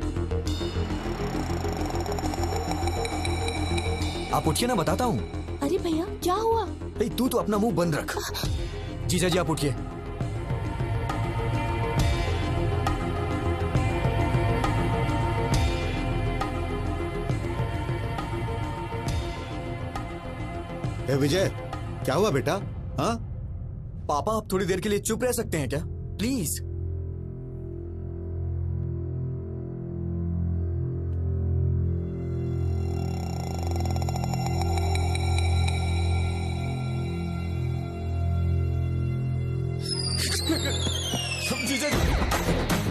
आप उठिए ना, बताता हूँ।
अरे भैया, क्या हुआ?
तू तो अपना मुंह बंद रख। जीजा जी, आप उठिए।
विजय, क्या हुआ बेटा? हाँ
पापा, आप थोड़ी देर के लिए चुप रह सकते हैं क्या, प्लीज?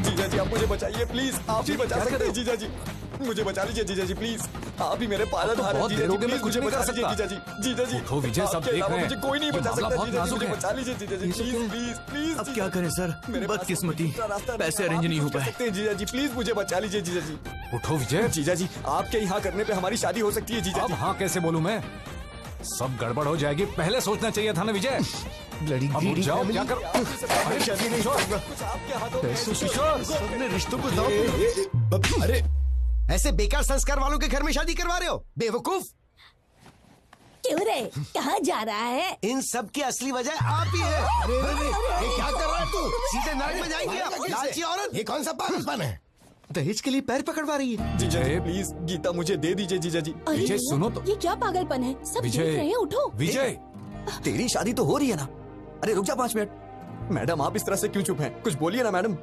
जीजा जी, आप मुझे बचाइए प्लीज। आप ही बचा सकते हैं जीजा जी। मुझे बचा लीजिए जीजा जी, प्लीज। आप ही मेरे पालनहार हैं जीजा जी, प्लीज मुझे बचा लीजिए जीजा जी। जीजा जी,
उठो विजय, सब देख रहे हैं।
मुझे कोई नहीं बचा सकता जीजा जी, मुझे बचा लीजिए जीजा जी, प्लीज प्लीज प्लीज।
अब क्या करें सर, बदकिस्मती, पैसे अरेंज नहीं हो पाए।
जीजा जी, प्लीज मुझे बचा लीजिए जीजा जी।
उठो विजय।
जीजा जी, आपके यहाँ करने पे हमारी शादी हो सकती है जीजा जी।
अब हाँ कैसे बोलूं मैं? सब गड़बड़ हो जाएगी, पहले सोचना चाहिए था ना विजय। अब उठ जाओ, क्या करो?
सबने रिश्तों को दांव। अरे ऐसे बेकार संस्कार वालों के घर में शादी करवा रहे हो, बेवकूफ।
क्यों रे, कहाँ जा रहा है?
इन सब की असली वजह आप ही है। ये क्या कर रहा है तू? सीधे नाक में जाएंगे आप, लालची औरत। ये कौन सा पागलपन है?
दहेज के लिए पैर पकड़वा रही है। जीजा जी, प्लीज गीता मुझे दे दीजिए जीजा जी।
विजय
सुनो तो।
ये क्या पागलपन है? सब देख रहे हैं, उठो।
विजय,
तेरी शादी तो हो रही है ना? अरे रुक जा 5 मिनट। मैडम, आप इस तरह से क्यों चुप हैं? कुछ बोलिए ना मैडम।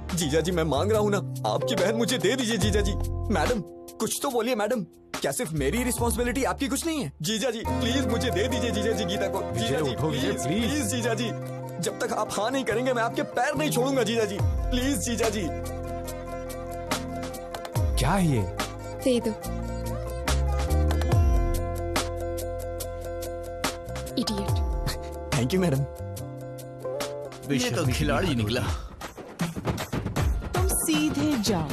जीजा जी, मैं मांग रहा हूँ ना, आपकी बहन मुझे दे दीजिए जीजा जी। मैडम, कुछ तो बोलिए मैडम। क्या सिर्फ मेरी रिस्पॉन्सिबिलिटी, आपकी कुछ नहीं है? जीजा जी, प्लीज मुझे दे दीजिए जीजा जी गीता को। जीजा जी, प्लीज जीजा जी। जब तक आप हाँ नहीं करेंगे, मैं आपके पैर नहीं छोड़ूंगा जीजा जी। प्लीज जीजा जी।
क्या है ये?
दे दो। इडियट।
Thank you madam.
ये तो खिलाड़ी निकला।
तुम सीधे जाओ,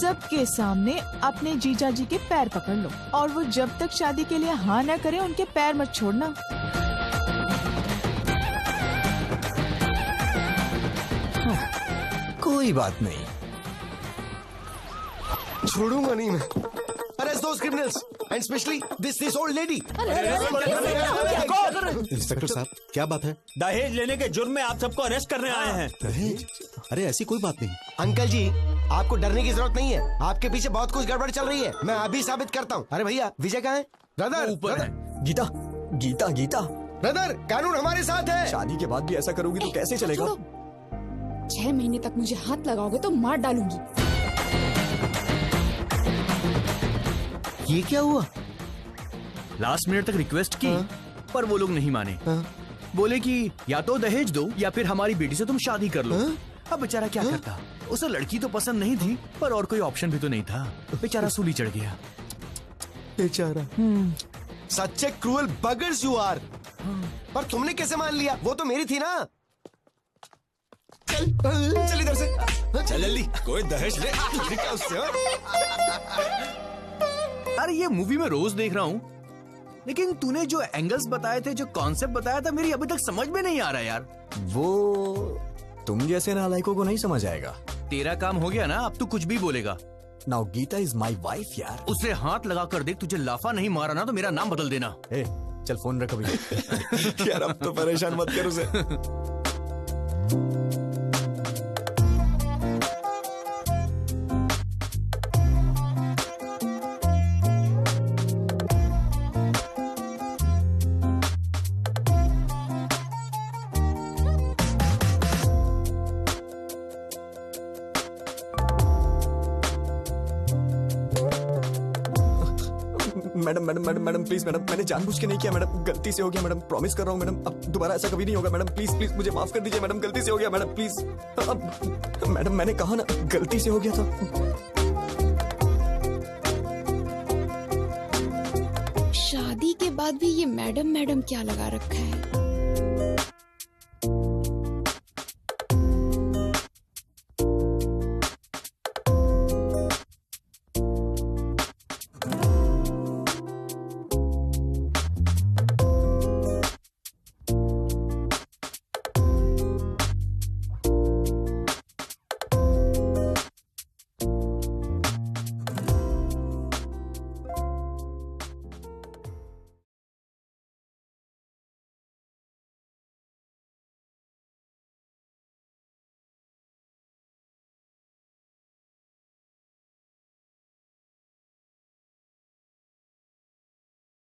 सबके सामने अपने जीजा जी के पैर पकड़ लो और वो जब तक शादी के लिए हाँ न करे उनके पैर मत छोड़ना।
कोई बात नहीं,
छोड़ूंगा नहीं मैं। Arrest those criminals and specially this old lady.
Inspector साहब क्या बात है?
दहेज लेने के जुर्म में आप सबको अरेस्ट करने आए हैं।
दहेज? अरे ऐसी कोई बात नहीं।
अंकल जी आपको डरने की जरूरत नहीं है, आपके पीछे बहुत कुछ गड़बड़ चल रही है, मैं अभी साबित करता हूँ। अरे भैया विजय कहाँ है? ब्रदर
ऊपर है।
गीता गीता गीता
ब्रदर कानून हमारे साथ है।
शादी के बाद भी ऐसा करोगी तो कैसे चलेगा?
6 महीने तक मुझे हाथ लगाओगे तो मार डालूंगी।
ये क्या हुआ? लास्ट मिनट तक रिक्वेस्ट की पर वो लोग नहीं माने। बोले कि या तो दहेज दो या फिर हमारी बेटी से तुम शादी कर लो। अब बेचारा क्या करता, उसे लड़की तो पसंद नहीं थी पर और कोई ऑप्शन भी तो नहीं था। बेचारा सूली चढ़ गया।
बेचारा सच्चे क्रूअल बगर्स यू आर। पर तुमने कैसे मान लिया? वो तो मेरी थी ना। चल इधर से,
चल जल्दी, कोई दहेज ले उससे।
अरे ये मूवी में रोज देख रहा हूँ, लेकिन तूने जो एंगल्स बताए थे, जो कॉन्सेप्ट बताया था, मेरी अभी तक समझ में नहीं आ रहा यार।
वो तुम जैसे नालायकों को नहीं समझ आएगा।
तेरा काम हो गया ना, अब तू कुछ भी बोलेगा।
Now Geeta is my wife यार।
उसे हाथ लगा कर देख, तुझे लाफा नहीं मारा ना तो मेरा नाम बदल देना।
ए, चल फोन रख अभी।
यार अब तो परेशान मत कर उसे।
Madam madam madam madam please madam, मैंने जानबूझ के नहीं किया मैडम, गलती से हो गया मैडम, प्रॉमिस कर रहा हूँ मैडम, अब दोबारा ऐसा कभी नहीं होगा मैडम, प्लीज प्लीज मुझे माफ कर दीजिए मैडम, गलती से हो गया मैडम, प्लीज। अब मैडम मैंने कहा ना गलती से हो गया था।
शादी के बाद भी ये मैडम मैडम क्या लगा रखा है?